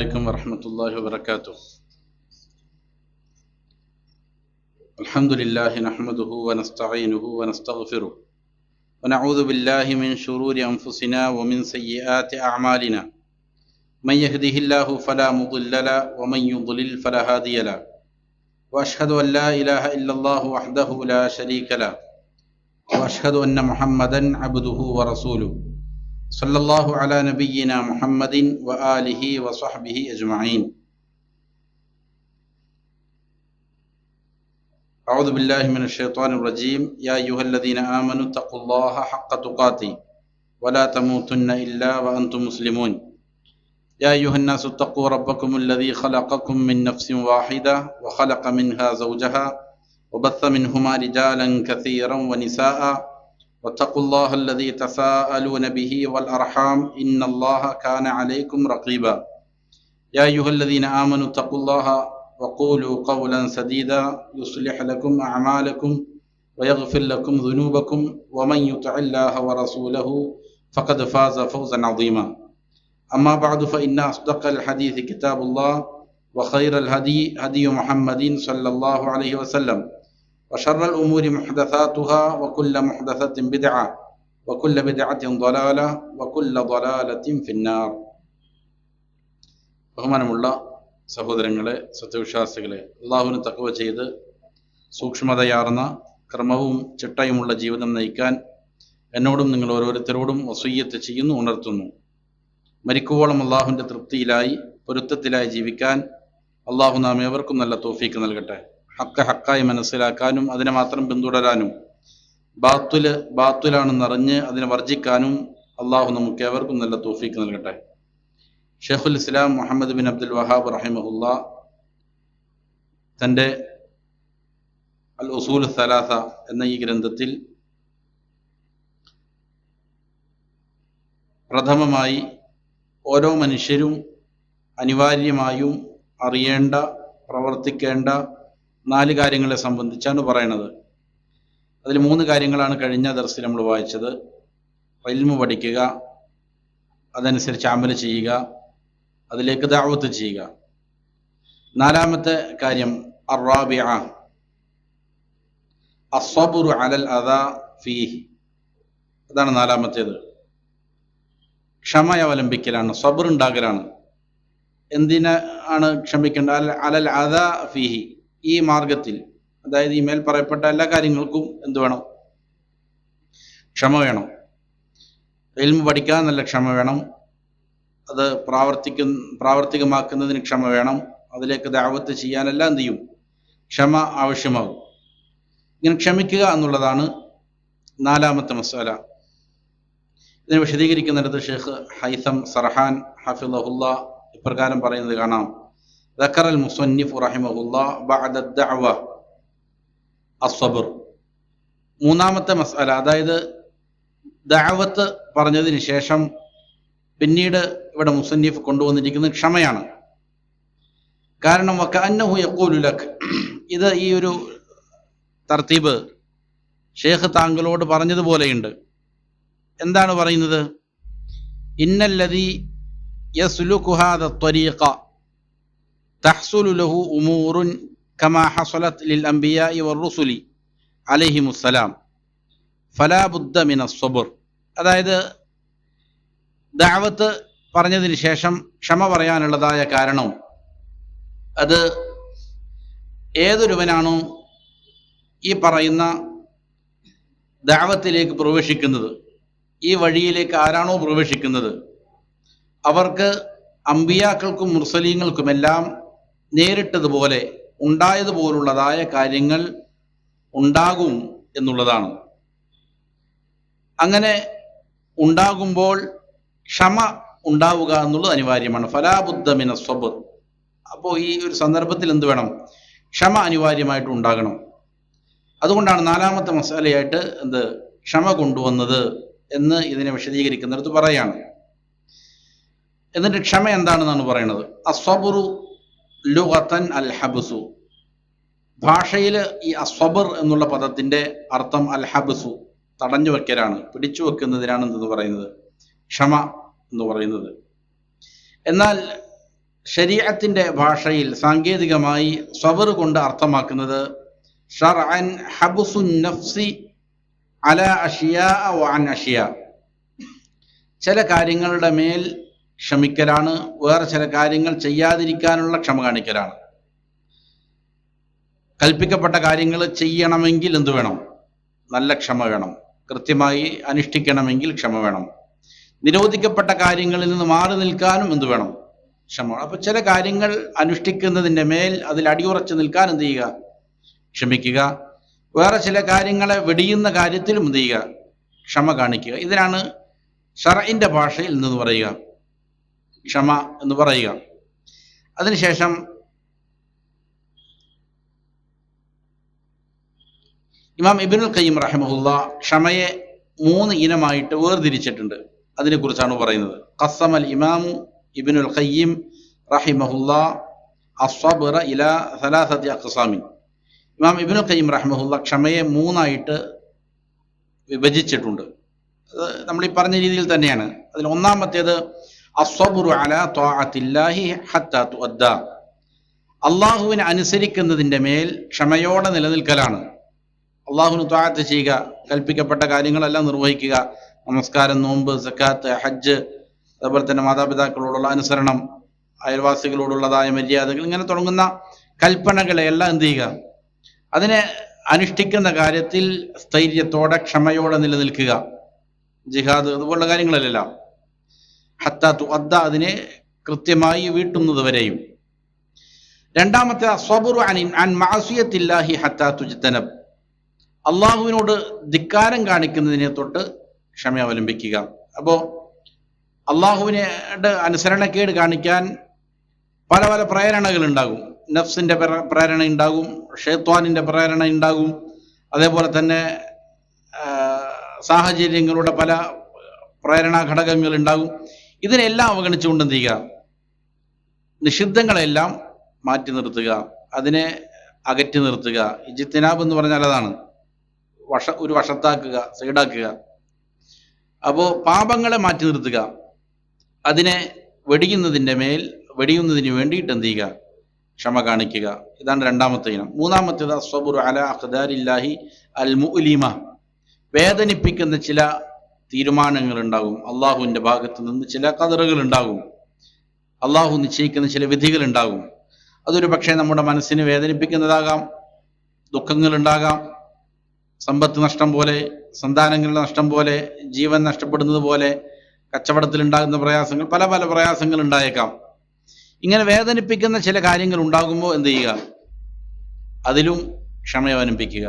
عليكم ورحمة الله وبركاته. الحمد لله نحمده ونستعينه ونستغفره ونعوذ بالله من شرور أنفسنا ومن سيئات أعمالنا. من يهده الله فلا مضل له ومن يضلل فلا هادي له. وأشهد أن لا إله إلا الله وحده لا شريك له وأشهد أن محمدا عبده ورسوله صلى الله على نبينا محمد وآله وصحبه أجمعين. أعوذ بالله من الشيطان الرجيم. يا أيها الذين آمنوا اتقوا الله حق تقاته ولا تموتن إلا وأنتم مسلمون. يا أيها الناس اتقوا ربكم الذي خلقكم من نفس واحدة وخلق منها زوجها وبث منهما رجالا كثيرا ونساء واتقوا الله الذي تساءلون به والأرحام إن الله كان عليكم رقيبا. يا أيها الذين آمنوا اتقوا الله وقولوا قولا سديدا يصلح لكم أعمالكم ويغفر لكم ذنوبكم ومن يطع الله ورسوله فقد فاز فوزا عظيما. أما بعد فإن أصدق الحديث كتاب الله وخير الهدي هدي محمد صلى الله عليه وسلم وشر الأمور محدثاتها وكل محدثة بدعة وكل بدعة ضلالة وكل ضلالة في النار. ബഹുമാനമുള്ള സഹോദരങ്ങളെ, സത്യവിശ്വാസികളെ, അള്ളാഹുവിന് തഖ്വ ചെയ്ത് സൂക്ഷ്മതയാർന്ന ക്രമവും ചിട്ടയുമുള്ള ജീവിതം നയിക്കാൻ എന്നോടും നിങ്ങൾ ഓരോരുത്തരോടും വസിയ്യത്ത് ചെയ്യുന്നു, ഉണർത്തുന്നു. മരിക്കുവോളം അള്ളാഹുവിൻ്റെ തൃപ്തിയിലായി പൊരുത്തത്തിലായി ജീവിക്കാൻ അള്ളാഹു നാം ഏവർക്കും നല്ല തൗഫീക്ക് നൽകട്ടെ. ഹക്ക് ഹക്കായി മനസ്സിലാക്കാനും അതിനെ മാത്രം പിന്തുടരാനും ബാത്തുലാണെന്നറിഞ്ഞ് അതിനെ വർജിക്കാനും അള്ളാഹു നമുക്ക് ഏവർക്കും നല്ല തൗഫീക്ക് നൽകട്ടെ. ഷെയ്ഖുൽ ഇസ്ലാം മുഹമ്മദ് ബിൻ അബ്ദുൽ വഹാബ് റഹിമഹുല്ലാ തൻ്റെ അൽ ഉസൂൽ സലാസ എന്ന ഈ ഗ്രന്ഥത്തിൽ പ്രഥമമായി ഓരോ മനുഷ്യരും അനിവാര്യമായും അറിയേണ്ട, പ്രവർത്തിക്കേണ്ട 4 കാര്യങ്ങളെ സംബന്ധിച്ചാണ് പറയുന്നത്. അതിൽ 3 കാര്യങ്ങളാണ് കഴിഞ്ഞ ദർസിൽ നമ്മൾ വായിച്ചത്. ഇൽമു പഠിക്കുക, അതനുസരിച്ച് അമൽ ചെയ്യുക, അതിലേക്ക് ദഅവത്ത് ചെയ്യുക. 4ാമത്തെ കാര്യം അർറാബിഅ അസ്സബ്റു അലൽ അദാ ഫീഹി, അതാണ് 4ാമത്തേത്. ക്ഷമ അവലംബിക്കലാണ്, സബ്ർ ഉണ്ടാകലാണ്. എന്തിനാണ് ക്ഷമിക്കേണ്ടത്? അലൽ അദാ ഫീഹി, ഈ മാർഗത്തിൽ, അതായത് ഈ മേൽ പറയപ്പെട്ട എല്ലാ കാര്യങ്ങൾക്കും എന്ത് വേണം? ക്ഷമ വേണം. ഇൽമു പഠിക്കാൻ നല്ല ക്ഷമ വേണം, അത് പ്രാവർത്തികമാക്കുന്നതിന് ക്ഷമ വേണം, അതിലേക്ക് ദഅവത്ത് ചെയ്യാനെല്ലാം എന്ത് ചെയ്യും? ക്ഷമ ആവശ്യമാകും. ഇങ്ങനെ ക്ഷമിക്കുക എന്നുള്ളതാണ് 4ാമത്തെ മസാല. ഇതിനെ വിശദീകരിക്കുന്നിടത്ത് ഷെയ്ഖ് ഹൈസം സർഹാൻ ഹഫിളഹുല്ലാ ഇപ്രകാരം പറയുന്നത് കാണാം. ذكر المصنف رحمه الله بعد الدعوة الصبر. 3ാമത്തെ മസാല, അതായത് ദഅവത്ത് പറഞ്ഞതിന് ശേഷം പിന്നീട് ഇവിടെ മുസന്നിഫ് കൊണ്ടുവന്നിരിക്കുന്നത് ക്ഷമയാണ്. കാരണം വകഅന്നഹു യഖൂലു ലക്, ഇത് ഈ ഒരു തർത്തീബ് ഷെയ്ഖ് താങ്കളോട് പറഞ്ഞതുപോലെയുണ്ട്. എന്താണ് പറയുന്നത്? ഇന്നല്ലദീ യസ്ലുകു ഹാദ ത്വരീഖ തഹ്സുലു ലഹു ഉമൂറുൻ കമാ ഹസലത് ലിൽ അംബിയാഇ വറുസുലി അലൈഹിമുസ്സലാം ഫലാ ബുദ്ദ മിനസ് സബ്ർ. അതായത് ദഅവത്ത് പറഞ്ഞതിന് ശേഷം ക്ഷമ പറയാനുള്ളതായ കാരണം, അത് ഏതൊരുവനാണോ ഈ പറയുന്ന ദഅവത്തിലേക്ക് പ്രവേശിക്കുന്നത്, ഈ വഴിയിലേക്ക് ആരാണോ പ്രവേശിക്കുന്നത്, അവർക്ക് അമ്പിയാക്കൾക്കും മുർസലീങ്ങൾക്കുമെല്ലാം നേരിട്ടതുപോലെ ഉണ്ടായതുപോലുള്ളതായ കാര്യങ്ങൾ ഉണ്ടാകും എന്നുള്ളതാണ്. അങ്ങനെ ഉണ്ടാകുമ്പോൾ ക്ഷമ ഉണ്ടാവുക എന്നുള്ളത് അനിവാര്യമാണ്. ഫലാ ബുദ്ദ മിനസ് സബ്ർ. അപ്പോൾ ഈ ഒരു സന്ദർഭത്തിൽ എന്ത് വേണം? ക്ഷമ അനിവാര്യമായിട്ട് ഉണ്ടാകണം. അതുകൊണ്ടാണ് 4ാമത്തെ മസാലയായിട്ട് ക്ഷമ കൊണ്ടുവന്നത് എന്ന് ഇതിനെ വിശദീകരിക്കുന്നിടത്ത് പറയാണ്. എന്നിട്ട് ക്ഷമ എന്താണെന്നാണ് പറയുന്നത്. അസ്വബുറു ലുഗതൻ അൽ ഹബ്സു. ഭാഷയിൽ ഈ അസ്വബർ എന്നുള്ള പദത്തിന്റെ അർത്ഥം അൽ ഹബ്സു, തടഞ്ഞു വെക്കലാണ്, പിടിച്ചു വെക്കുന്നതിനാണ് എന്തെന്ന് പറയുന്നത് ക്ഷമ എന്ന് പറയുന്നത്. എന്നാൽ ശരീഅത്തിന്റെ ഭാഷയിൽ സാങ്കേതികമായി സബർ കൊണ്ട് അർത്ഥമാക്കുന്നത് ഷർഅൻ ഹബ്സുൻ നഫ്സി അല അഷിയാ വ അൻ അഷിയാ, ചില കാര്യങ്ങളുടെ മേൽ ക്ഷമിക്കലാണ്, വേറെ ചില കാര്യങ്ങൾ ചെയ്യാതിരിക്കാനുള്ള ക്ഷമ കാണിക്കലാണ്. കൽപ്പിക്കപ്പെട്ട കാര്യങ്ങൾ ചെയ്യണമെങ്കിൽ എന്തു വേണം? നല്ല ക്ഷമ വേണം. കൃത്യമായി അനുഷ്ഠിക്കണമെങ്കിൽ ക്ഷമ വേണം. നിരോധിക്കപ്പെട്ട കാര്യങ്ങളിൽ നിന്ന് മാറി നിൽക്കാനും എന്തു വേണം? ക്ഷമ. അപ്പൊ ചില കാര്യങ്ങൾ അനുഷ്ഠിക്കുന്നതിൻ്റെ മേൽ അതിൽ അടിയുറച്ചു നിൽക്കാൻ എന്ത് ചെയ്യുക? ക്ഷമിക്കുക. വേറെ ചില കാര്യങ്ങളെ വെടിയുന്ന കാര്യത്തിലും എന്ത് ചെയ്യുക? ക്ഷമ കാണിക്കുക. ഇതിനാണ് ശർഇന്റെ ഭാഷയിൽ നിന്ന് പറയുക, ക്ഷമ എന്ന് പറയുക. അതിനുശേഷം ഇമാം ഇബ്നുൽ ഖയ്യിം റഹിമഹുല്ലാ ക്ഷമയെ 3 ഇനമായിട്ട് വേർതിരിച്ചിട്ടുണ്ട്. അതിനെക്കുറിച്ചാണ് പറയുന്നത്. ഖസ്സമൽ ഇമാമു ഇബ്നുൽ ഖയ്യിം റഹിമഹുല്ലാ അസ്സബ്റ ഇലാ 3 അഖ്സാമിൻ. ഇമാം ഇബ്നുൽ ഖയ്യിം റഹിമഹുല്ലാ ക്ഷമയെ 3ആയിട്ട് വിഭജിച്ചിട്ടുണ്ട്. നമ്മൾ ഈ പറഞ്ഞ രീതിയിൽ തന്നെയാണ്. അതിൽ ഒന്നാമത്തേത് അസ്സബ്റു അലാ ത്വാഅത്തില്ലാഹി ഹത്താ തുഅദ്ദ, അള്ളാഹുവിനെ അനുസരിക്കുന്നതിൻ്റെ മേൽ ക്ഷമയോടെ നിലനിൽക്കലാണ്. അള്ളാഹുവിന് ത്വാഅത്ത് ചെയ്യുക, കൽപ്പിക്കപ്പെട്ട കാര്യങ്ങളെല്ലാം നിർവഹിക്കുക, നമസ്കാരം, നോമ്പ്, സക്കാത്ത്, ഹജ്ജ്, അതുപോലെ തന്നെ മാതാപിതാക്കളോടുള്ള അനുസരണം, അയൽവാസികളോടുള്ളതായ മര്യാദകൾ, ഇങ്ങനെ തുടങ്ങുന്ന കൽപ്പനകളെല്ലാം എന്ത് ചെയ്യുക? അതിനെ അനുഷ്ഠിക്കുന്ന കാര്യത്തിൽ സ്ഥൈര്യത്തോടെ ക്ഷമയോടെ നിലനിൽക്കുക. ജിഹാദ് അതുപോലുള്ള കാര്യങ്ങളെല്ലാം ഹത്താ തുഅദ്ദ, അതിനെ കൃത്യമായി വീട്ടുന്നത് വരെയും. രണ്ടാമത്തെ അസ്സബ്റു അൻ മഅസിയത്തില്ലാഹി ഹത്താ തുജ്തനബ്, അള്ളാഹുവിനോട് ധിക്കാരം കാണിക്കുന്നതിനെ തൊട്ട് ക്ഷമ അവലംബിക്കുക. അപ്പോൾ അള്ളാഹുവിനോട് അനുസരണക്കേട് കാണിക്കാൻ പല പല പ്രേരണകൾ ഉണ്ടാകും. നഫ്സിന്റെ പ്രേരണ ഉണ്ടാകും, ഷൈത്വാനിന്റെ പ്രേരണ ഉണ്ടാകും, അതേപോലെ തന്നെ സാഹചര്യങ്ങളുടെ പല പ്രേരണാ ഘടകങ്ങൾ ഉണ്ടാകും. ഇതിനെല്ലാം അവഗണിച്ചുകൊണ്ട് എന്ത് ചെയ്യുക? നിഷിദ്ധങ്ങളെല്ലാം മാറ്റി നിർത്തുക, അതിനെ അകറ്റി നിർത്തുക. ഇജ്തിനാബ് എന്ന് പറഞ്ഞാൽ അതാണ്, ഒരു വശത്താക്കുക, സൈഡാക്കുക. അപ്പോൾ പാപങ്ങളെ മാറ്റി നിർത്തുക, അതിനെ വെടിയുന്നതിന് വേണ്ടിയിട്ട് എന്ത് ചെയ്യുക? ക്ഷമ കാണിക്കുക. ഇതാണ് രണ്ടാമത്തെ ഇനം. മൂന്നാമത്തേത് അസ്സബ്റു അലാ അഖ്ദാരില്ലാഹി അൽ മുഅ്ലിമ, വേദനിപ്പിക്കുന്ന ചില തീരുമാനങ്ങൾ ഉണ്ടാകും. അള്ളാഹുവിൻ്റെ ഭാഗത്ത് നിന്ന് ചില ഖദറുകൾ ഉണ്ടാകും, അള്ളാഹു നിശ്ചയിക്കുന്ന ചില വിധികൾ ഉണ്ടാകും. അതൊരു പക്ഷേ നമ്മുടെ മനസ്സിനെ വേദനിപ്പിക്കുന്നതാകാം, ദുഃഖങ്ങളുണ്ടാകാം, സമ്പത്ത് നഷ്ടം പോലെ, സന്താനങ്ങളുടെ നഷ്ടം പോലെ, ജീവൻ നഷ്ടപ്പെടുന്നത് പോലെ, കച്ചവടത്തിൽ ഉണ്ടാകുന്ന പ്രയാസങ്ങൾ, പല പല പ്രയാസങ്ങൾ ഉണ്ടായേക്കാം. ഇങ്ങനെ വേദനിപ്പിക്കുന്ന ചില കാര്യങ്ങൾ ഉണ്ടാകുമ്പോൾ എന്ത് ചെയ്യുക? അതിലും ക്ഷമ അവലംബിക്കുക.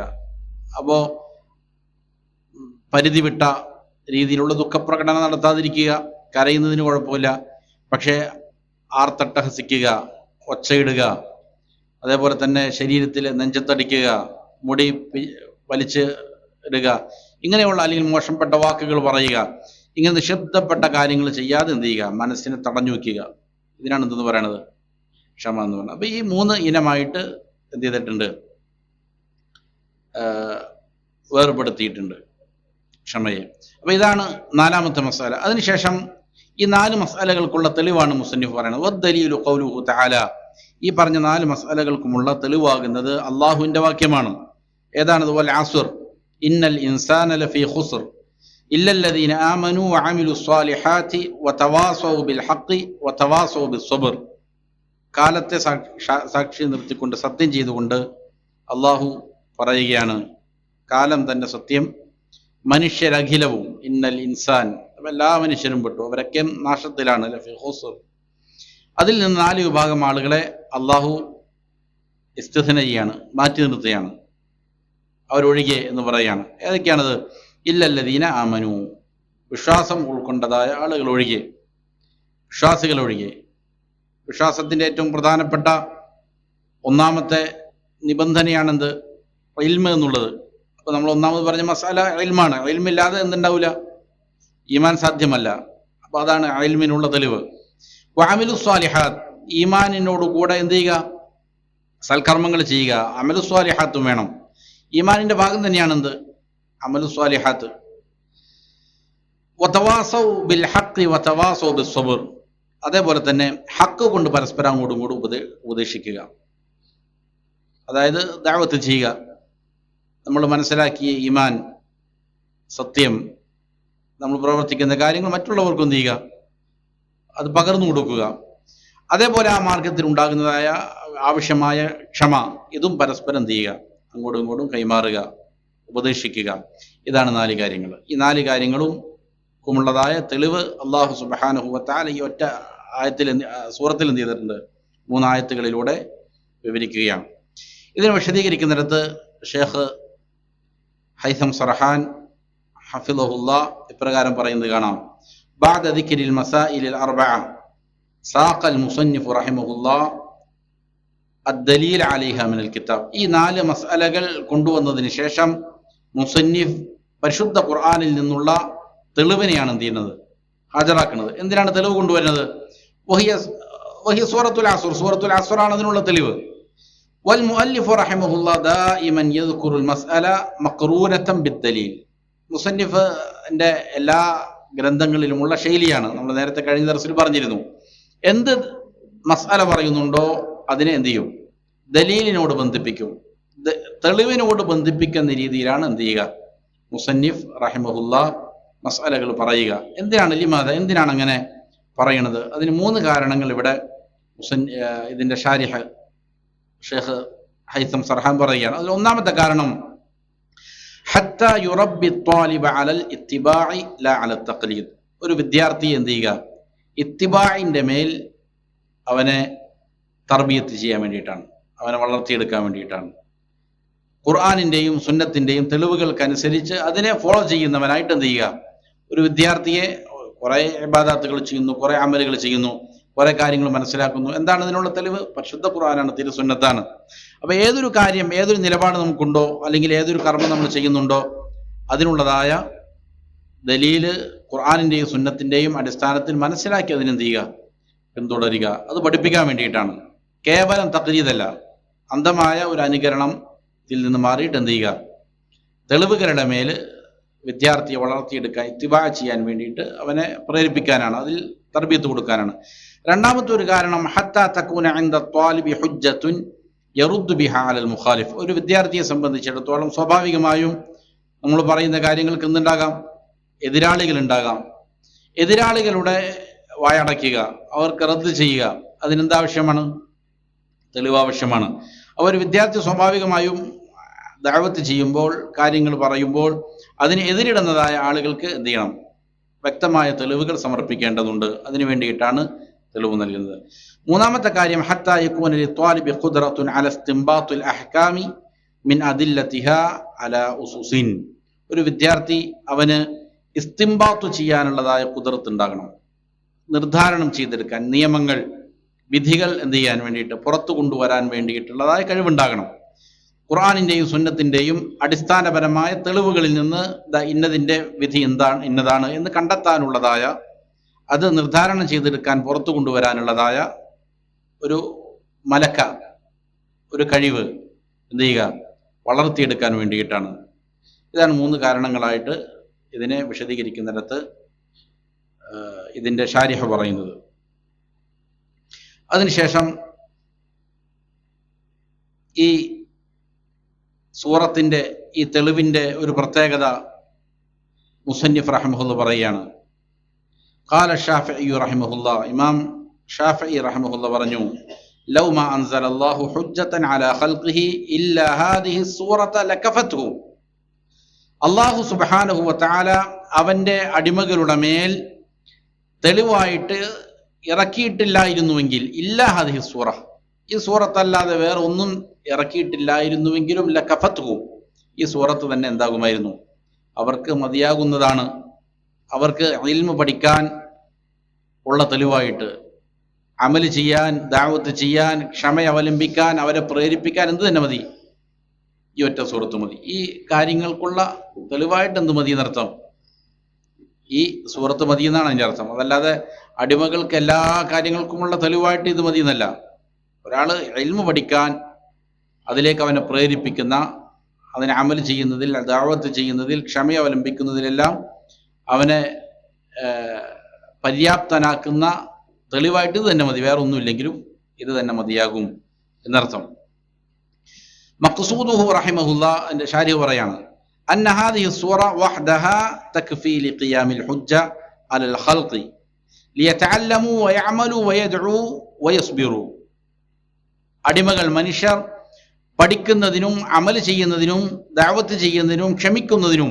അപ്പോൾ പരിധി വിട്ട രീതിയിലുള്ള ദുഃഖപ്രകടനം നടത്താതിരിക്കുക. കരയുന്നതിന് കുഴപ്പമില്ല, പക്ഷേ ആർത്തട്ടഹസിക്കുക, ഒച്ചയിടുക, അതേപോലെ തന്നെ ശരീരത്തിൽ നെഞ്ചത്തടിക്കുക, മുടി വലിച്ച് ഇടുക, ഇങ്ങനെയുള്ള അല്ലെങ്കിൽ മോശപ്പെട്ട വാക്കുകൾ പറയുക, ഇങ്ങനെ നിശബ്ദപ്പെട്ട കാര്യങ്ങൾ ചെയ്യാതെ എന്ത് ചെയ്യുക? മനസ്സിനെ തടഞ്ഞു വയ്ക്കുക. ഇതിനാണ് എന്തെന്ന് പറയണത്? ക്ഷമ എന്ന് പറയുന്നത്. അപ്പൊ ഈ 3 ഇനമായിട്ട് എന്ത് ചെയ്തിട്ടുണ്ട്? വേർപെടുത്തിയിട്ടുണ്ട് ക്ഷമയെ. അപ്പൊ ഇതാണ് 4ാമത്തെ മസാല. അതിനുശേഷം ഈ 4 മസാലകൾക്കുള്ള തെളിവാണ് മുസന്നിഫ് പറയുന്നത്. വദ്ദലീലു ഖൗലുഹു തആല, ഈ പറഞ്ഞ 4 മസാലകൾക്കുമുള്ള തെളിവാകുന്നത് അള്ളാഹുവിന്റെ വാക്യമാണ്. ഏതാണത്? വൽ അസ്ർ ഇന്നൽ ഇൻസാന ലഫീ ഖുസ്ർ ഇല്ലല്ലദീന ആമനു വഅമിലു സ്വാലിഹാത്തി വതവാസൗ ബിൽ ഹഖ് വതവാസൗ ബിസ്സബ്ർ. കാലത്തെ സാക്ഷി നിർത്തിക്കൊണ്ട്, സത്യം ചെയ്തുകൊണ്ട് അള്ളാഹു പറയുകയാണ്, കാലം തന്നെ സത്യം, മനുഷ്യരഖിലവും, ഇന്നൽ ഇൻസാൻ, എല്ലാ മനുഷ്യരും പെട്ടു, അവരൊക്കെ നാശത്തിലാണ്, ലഫീ ഖുസ്ർ. അതിൽ നിന്ന് 4 വിഭാഗം ആളുകളെ അള്ളാഹു ഇസ്തിഥ്ന ചെയ്യാണ്, മാറ്റി നിർത്തുകയാണ്, അവരൊഴികെ എന്ന് പറയുകയാണ്. ഏതൊക്കെയാണത്? ഇല്ലല്ലദീന ആമനു, വിശ്വാസം ഉൾക്കൊണ്ടതായ ആളുകൾ ഒഴികെ, വിശ്വാസികൾ ഒഴികെ. വിശ്വാസത്തിന്റെ ഏറ്റവും പ്രധാനപ്പെട്ട ഒന്നാമത്തെ നിബന്ധനയാണെന്ത്? ഇൽമ എന്നുള്ളത്. അപ്പൊ നമ്മൾ ഒന്നാമത് പറഞ്ഞ മസാല ഇൽമാണ്. ഇൽമില്ലാതെ എന്തുണ്ടാവില്ല? ഈമാൻ സാധ്യമല്ല. അപ്പൊ അതാണ് ഇൽമിനുള്ള തെളിവ്. വഅമിലു സ്വാലിഹാത്ത്, ഈമാനിനോട് കൂടെ എന്ത് ചെയ്യുക? സൽക്കർമ്മങ്ങൾ ചെയ്യുക. അമലു സ്വാലിഹാത്തും വേണം. ഈമാനിന്റെ ഭാഗം തന്നെയാണ് എന്ത്? അമലു സ്വാലിഹാത്ത്. വതവാസൗ ബിൽ ഹഖ് വതവാസൗ ബിസ്സബ്ർ, അതേപോലെ തന്നെ ഹക്ക് കൊണ്ട് പരസ്പരം അങ്ങോട്ടും ഇങ്ങോട്ടും ഉപദേശിക്കുക. അതായത് ദഅവത്ത് ചെയ്യുക. നമ്മൾ മനസ്സിലാക്കിയ ഈമാൻ, സത്യം, നമ്മൾ പ്രവർത്തിക്കുന്ന കാര്യങ്ങൾ മറ്റുള്ളവർക്കും എന്ത് ചെയ്യുക, അത് പകർന്നു കൊടുക്കുക. അതേപോലെ ആ മാർഗത്തിൽ ഉണ്ടാകുന്നതായ ആവശ്യമായ ക്ഷമ, ഇതും പരസ്പരം എന്ത് ചെയ്യുക, അങ്ങോട്ടും ഇങ്ങോട്ടും കൈമാറുക, ഉപദേശിക്കുക. ഇതാണ് 4 കാര്യങ്ങൾ. ഈ 4 കാര്യങ്ങളും ക്കുമുള്ളതായ തെളിവ് അല്ലാഹു സുബ്ഹാനഹു വ തആല ഈ ഒറ്റ ആയത്തിൽ സൂറത്തിൽ എന്ത് ചെയ്തിട്ടുണ്ട്, 3 ആയത്തുകളിലൂടെ വിവരിക്കുകയാണ്. ഇതിനെ വിശദീകരിക്കുന്നിടത്ത് ഷേഖ് ഹൈസം സർഹാൻ ഹഫിളഹുല്ലാഹ് ഇപ്രകാരം പറയുന്നത് കാണാം: ബഅദ ദിക്രിൽ മസായിലിൽ അർബഅ സാഖൽ മുസന്നിഫ് റഹിമഹുല്ലാഹ് അദ്ദലീൽ അലൈഹ മിനൽ കിതാബ്. ഈ 4 മസ്അലകൾ കൊണ്ടുവന്നതിന് ശേഷം മുസന്നിഫ് പരിശുദ്ധ ഖുർആനിൽ നിന്നുള്ള തെളിവിനെയാണ് എന്ത് ചെയ്യുന്നത്, ഹാജരാക്കുന്നത്. എന്തിനാണ് തെളിവ് കൊണ്ടുവരുന്നത്? വഹിയ സൂറത്തുൽ അസ്ർ, സൂറത്തുൽ അസ്ർ ആണ് അതിനുള്ള തെളിവ്. വൽ മുഅല്ലിഫ് റഹിമഹുല്ലാഹ് ദായിമൻ യദ്കുറുൽ മസ്അല മഖ്റൂനതൻ ബിദ്ദലീൽ. മുസന്നിഫിന്റെ എല്ലാ ഗ്രന്ഥങ്ങളിലുമുള്ള ശൈലിയാണ്. നമ്മൾ നേരത്തെ കഴിഞ്ഞ ദർസിൽ പറഞ്ഞിരുന്നു, എന്ത് മസ്അല പറയുന്നുണ്ടോ അതിനെ എന്ത് ചെയ്യും, ദലീലിനോട് ബന്ധിപ്പിക്കും, തെളിവിനോട് ബന്ധിപ്പിക്കുന്ന രീതിയിലാണ് എന്ത് ചെയ്യുക, മുസന്നിഫ് റഹിമഹുല്ലാഹ് മസ്അലകൾ പറയുക. എന്തിനാണ് ലിമാദ, എന്തിനാണ് അങ്ങനെ പറയണത്? അതിന് 3 കാരണങ്ങൾ ഇവിടെ ഇതിന്റെ ഷാരിഹ് ഷേഖ് ഹൈസം സർഹാൻ പറയുകയാണ്. അതിൽ ഒന്നാമത്തെ കാരണം ഹത്താ യുറബ്ബി ത്വാലിബ അലൽ ഇത്തിബാഇ ലാ അല തഖ്ലീദ്. ഒരു വിദ്യാർത്ഥിയെ എന്ത് ചെയ്യുക, ഇത്തിബാഇന്റെ മേൽ അവനെ തർബിയത്ത് ചെയ്യാൻ വേണ്ടിയിട്ടാണ്, അവനെ വളർത്തിയെടുക്കാൻ വേണ്ടിയിട്ടാണ്. ഖുർആനിന്റെയും സുന്നത്തിന്റെയും തെളിവുകൾക്കനുസരിച്ച് അതിനെ ഫോളോ ചെയ്യുന്നവനായിട്ട് എന്ത് ചെയ്യുക, ഒരു വിദ്യാർത്ഥിയെ കുറെ ഇബാദത്തുകൾ ചെയ്യുന്നു, കുറെ അമലുകൾ ചെയ്യുന്നു, കുറെ കാര്യങ്ങൾ മനസ്സിലാക്കുന്നു. എന്താണ് ഇതിനുള്ള തെളിവ്? പരിശുദ്ധ ഖുർആനാണ്, തിരുസുന്നത്താണ്. അപ്പൊ ഏതൊരു കാര്യം, ഏതൊരു നിലപാട് നമുക്കുണ്ടോ, അല്ലെങ്കിൽ ഏതൊരു കർമ്മം നമ്മൾ ചെയ്യുന്നുണ്ടോ, അതിനുള്ളതായ ദലീല് ഖുർആനിന്റെയും സുന്നത്തിന്റെയും അടിസ്ഥാനത്തിൽ മനസ്സിലാക്കി അതിനെന്ത് ചെയ്യുക, പിന്തുടരുക. അത് പഠിപ്പിക്കാൻ വേണ്ടിയിട്ടാണ്, കേവലം തഖ്ലീദല്ല, അന്ധമായ ഒരു അനുകരണത്തിൽ നിന്ന് മാറിയിട്ട് എന്ത് ചെയ്യുക, തെളിവുകളുടെ മേൽ വിദ്യാർത്ഥിയെ വളർത്തിയെടുക്കാൻ, ഇത്തിബാ ചെയ്യാൻ വേണ്ടിയിട്ട് അവനെ പ്രേരിപ്പിക്കാനാണ്, അതിൽ തർബീയത്ത് കൊടുക്കാനാണ്. രണ്ടാമത്തെ ഒരു കാരണം ഹത്താ തകൂന ഇൻദ ത്വാലിബി ഹുജ്ജത്തുൻ യറുദ്ദു ബിഹാ അലൽ മുഖാലിഫ്. ഒരു വിദ്യാർത്ഥിയെ സംബന്ധിച്ചിടത്തോളം സ്വാഭാവികമായും നമ്മൾ പറയുന്ന കാര്യങ്ങൾക്ക് എന്തുണ്ടാകാം, എതിരാളികൾ ഉണ്ടാകാം. എതിരാളികളുടെ വായടയ്ക്കുക, അവർക്ക് റദ്ദ് ചെയ്യുക, അതിനെന്താവശ്യമാണ്, തെളിവ് ആവശ്യമാണ്. അവർ വിദ്യാർത്ഥി സ്വാഭാവികമായും ദഅവത്ത് ചെയ്യുമ്പോൾ, കാര്യങ്ങൾ പറയുമ്പോൾ അതിന് എതിരിടുന്നതായ ആളുകൾക്ക് എന്ത് ചെയ്യണം, വ്യക്തമായ തെളിവുകൾ സമർപ്പിക്കേണ്ടതുണ്ട്. അതിനു വേണ്ടിയിട്ടാണ് തെളിവ് നൽകുന്നത്. മൂന്നാമത്തെ കാര്യം ഹത്താ യകൂന ലിത്വാലിബി ഖുദ്റത്തുൻ അല ഇസ്തിംബാത്തുൽ അഹ്കാമി മിൻ അദില്ലതിഹാ അലാ ഉസൂസിൻ. ഒരു വിദ്യാർത്ഥി അവന് ഇസ്തിംബാത്ത് ചെയ്യാനുള്ളതായ ഖുദ്റത്ത് ഉണ്ടാകണം, നിർദ്ധാരണം ചെയ്തെടുക്കാൻ, നിയമങ്ങൾ, വിധികൾ എന്ത് ചെയ്യാൻ വേണ്ടിയിട്ട്, പുറത്തു കൊണ്ടുവരാൻ വേണ്ടിയിട്ടുള്ളതായ കഴിവുണ്ടാകണം. ഖുർആനിന്റെയും സുന്നത്തിന്റെയും അടിസ്ഥാനപരമായ തെളിവുകളിൽ നിന്ന് ഇന്നതിന്റെ വിധി എന്താണ്, ഇന്നതാണ് എന്ന് കണ്ടെത്താനുള്ളതായ, അത് നിർദ്ധാരണം ചെയ്തെടുക്കാൻ, പുറത്തു കൊണ്ടുവരാനുള്ളതായ ഒരു മലക്ക, ഒരു കഴിവ് എന്ത് ചെയ്യുക, വളർത്തിയെടുക്കാൻ വേണ്ടിയിട്ടാണ്. ഇതാണ് 3 കാരണങ്ങളായിട്ട് ഇതിനെ വിശദീകരിക്കുന്നിടത്ത് ഇതിന്റെ ഷാരിഹ പറയുന്നത്. അതിനുശേഷം ഈ സൂറത്തിന്റെ ഈ തെളിവിന്റെ ഒരു പ്രത്യേകത മുസന്നിഫ് റഹിമഹുല്ലാഹ് പറയുകയാണ്. ഖാല ഷാഫിഈ റഹിമഹുല്ലാഹ്, ഇമാം ഷാഫിഈ റഹിമഹുല്ലാഹ് പറഞ്ഞു: ലൗ മാ അൻസലല്ലാഹു ഹുജ്ജതൻ അലാ ഖൽഖിഹി ഇല്ലാ ഹാദിഹി സൂറത ലകഫത്ഹു. അല്ലാഹു സുബ്ഹാനഹു വ തആല അവന്റെ അടിമകളുടെ മേൽ തെളിവായിട്ട് ഇറക്കിയിട്ടില്ലായിരുന്നുവെങ്കിൽ, ഇല്ലാ ഹാദിഹി സൂറ, ഈ സൂറത്തല്ലാതെ വേറെ ഒന്നും ഇറക്കിയിട്ടില്ലായിരുന്നുവെങ്കിലും ലകഫത്ഹു, ഈ സൂറത്ത് തന്നെ എന്താകുമായിരുന്നു, അവർക്ക് മതിയാകുന്നതാണ്. അവർക്ക് ഇൽമു പഠിക്കാൻ ഉള്ള തെളിവായിട്ട്, അമല് ചെയ്യാൻ, ദഅവത്ത് ചെയ്യാൻ, ക്ഷമ അവലംബിക്കാൻ, അവരെ പ്രേരിപ്പിക്കാൻ എന്ത് തന്നെ മതി, ഈ ഒറ്റ സൂറത്ത് മതി. ഈ കാര്യങ്ങൾക്കുള്ള തെളിവായിട്ട് എന്ത് മതി എന്നർത്ഥം, ഈ സൂറത്ത് മതി എന്നാണ് അതിൻ്റെ അർത്ഥം. അതല്ലാതെ അടിമകൾക്ക് എല്ലാ കാര്യങ്ങൾക്കുമുള്ള തെളിവായിട്ട് ഇത് മതി എന്നല്ല. ഒരാൾ ഇൽമു പഠിക്കാൻ, അതിലേക്ക് അവനെ പ്രേരിപ്പിക്കുന്ന, അതിനെ അമൽ ചെയ്യുന്നതിൽ, ദഅവത്ത് ചെയ്യുന്നതിൽ, ക്ഷമ അവലംബിക്കുന്നതിലെല്ലാം അവനെ പര്യാപ്തനാക്കുന്ന തെളിവായിട്ട് ഇത് തന്നെ മതി, വേറെ ഒന്നുമില്ലെങ്കിലും ഇത് തന്നെ മതിയാകും എന്നർത്ഥം. മഖ്സൂദുഹു റഹിമഹുല്ലാ എൻ്റെ ശാരിഹ് പറയാണ്, അന്ന ഹാദിഹി സൂറ വഹ്ദഹാ തക്ഫീ ലിഖിയാമിൽ ഹുജ്ജ അലൽ ഖൽഖി ലിയതഅല്ലമു വയഅമലു വയദ്ഉ വയസ്ബിറു. അടിമകൾ, മനുഷ്യർ പഠിക്കുന്നതിനും അമൽ ചെയ്യുന്നതിനും ദഅവത്ത് ചെയ്യുന്നതിനും ക്ഷമിക്കുന്നതിനും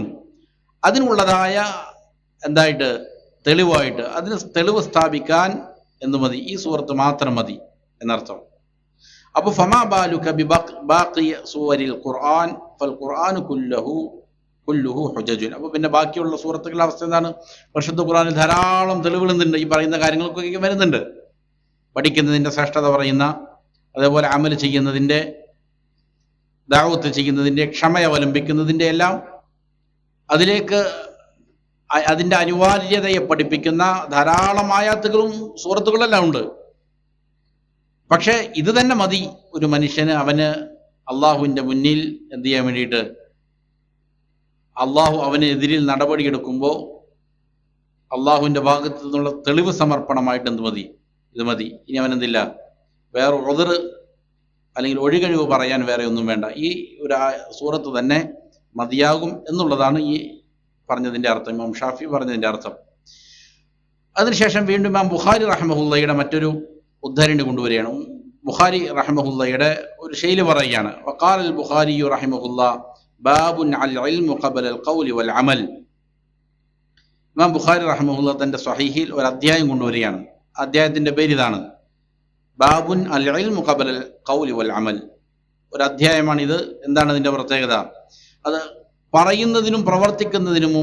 അതിനുള്ളതായ എന്തായിട്ട് തെളിവായിട്ട് അതിന് തെളിവ് സ്ഥാപിക്കാൻ എന്തു മതി? ഈ സൂറത്ത് മാത്രം മതി എന്നർത്ഥം. അപ്പോൾ ഫമാ ബാലുക ബിബാഖി സൂവരിൽ ഖുർആൻ ഫൽ ഖുർആൻ കുല്ലുഹു ഹുജജുൻ. അപ്പോൾ പിന്നെ ബാക്കിയുള്ള സൂറത്തുകളുടെ അവസ്ഥ എന്താണ്? പരിശുദ്ധ ഖുർആനിൽ ധാരാളം തെളിവുകളുണ്ട്, ഈ പറയുന്ന കാര്യങ്ങൾക്കൊക്കെ വരുന്നുണ്ട്. പഠിക്കുന്നതിൻ്റെ ശ്രേഷ്ഠത പറയുന്ന, അതേപോലെ അമൽ ചെയ്യുന്നതിൻ്റെ, ദഅവത്ത് ചെയ്യുന്നതിൻ്റെ, ക്ഷമ അവലംബിക്കുന്നതിൻ്റെ എല്ലാം അതിലേക്ക് അതിൻ്റെ അനിവാര്യതയെ പഠിപ്പിക്കുന്ന ധാരാളം ആയാത്തുകളും സൂറത്തുകളെല്ലാം ഉണ്ട്. പക്ഷേ ഇത് തന്നെ മതി ഒരു മനുഷ്യന്, അവന് അള്ളാഹുവിൻ്റെ മുന്നിൽ എന്ത് ചെയ്യാൻ വേണ്ടിയിട്ട്, അള്ളാഹു അവനെതിരിൽ നടപടിയെടുക്കുമ്പോൾ അള്ളാഹുവിൻ്റെ ഭാഗത്തു നിന്നുള്ള തെളിവ് സമർപ്പണമായിട്ട് എന്ത് മതി? ഇത് മതി. ഇനി അവനെന്തില്ല, വേറെ ഉദർ അല്ലെങ്കിൽ ഒഴികഴിവ് പറയാൻ വേറെ ഒന്നും വേണ്ട, ഈ ഒരു സൂറത്ത് തന്നെ മതിയാകും എന്നുള്ളതാണ് ഈ പറഞ്ഞതിൻ്റെ അർത്ഥം, ഇമാം ഷാഫി പറഞ്ഞതിൻ്റെ അർത്ഥം. അതിനുശേഷം വീണ്ടും ഇമാം ബുഖാരി റഹ്മഹുല്ലയുടെ മറ്റൊരു ഉദ്ധരണി കൊണ്ടുവരികയാണ്. ബുഖാരി റഹ്മഹുല്ലയുടെ ഒരു ശൈലി പറയുകയാണ്, വഖാൽ ബുഖാരി റഹിമഹുല്ലാ ബാബുൻ അൽ ഇൽമു ഖബല അൽ ഖൗലി വൽ അമൽ. ഇമാം ബുഖാരി റഹ്മഹുല്ല തൻ്റെ സ്വഹീഹിൽ ഒരു അധ്യായം കൊണ്ടുവരികയാണ്. അധ്യായത്തിൻ്റെ പേര് ഇതാണ്, ബാബുൻ അൽ ഇൽമു ഖബല അൽ ഖൗലി വൽ അമൽ. ഒരു അധ്യായമാണിത്. എന്താണ് അതിൻ്റെ പ്രത്യേകത? അത് പറയുന്നതിനും പ്രവർത്തിക്കുന്നതിനും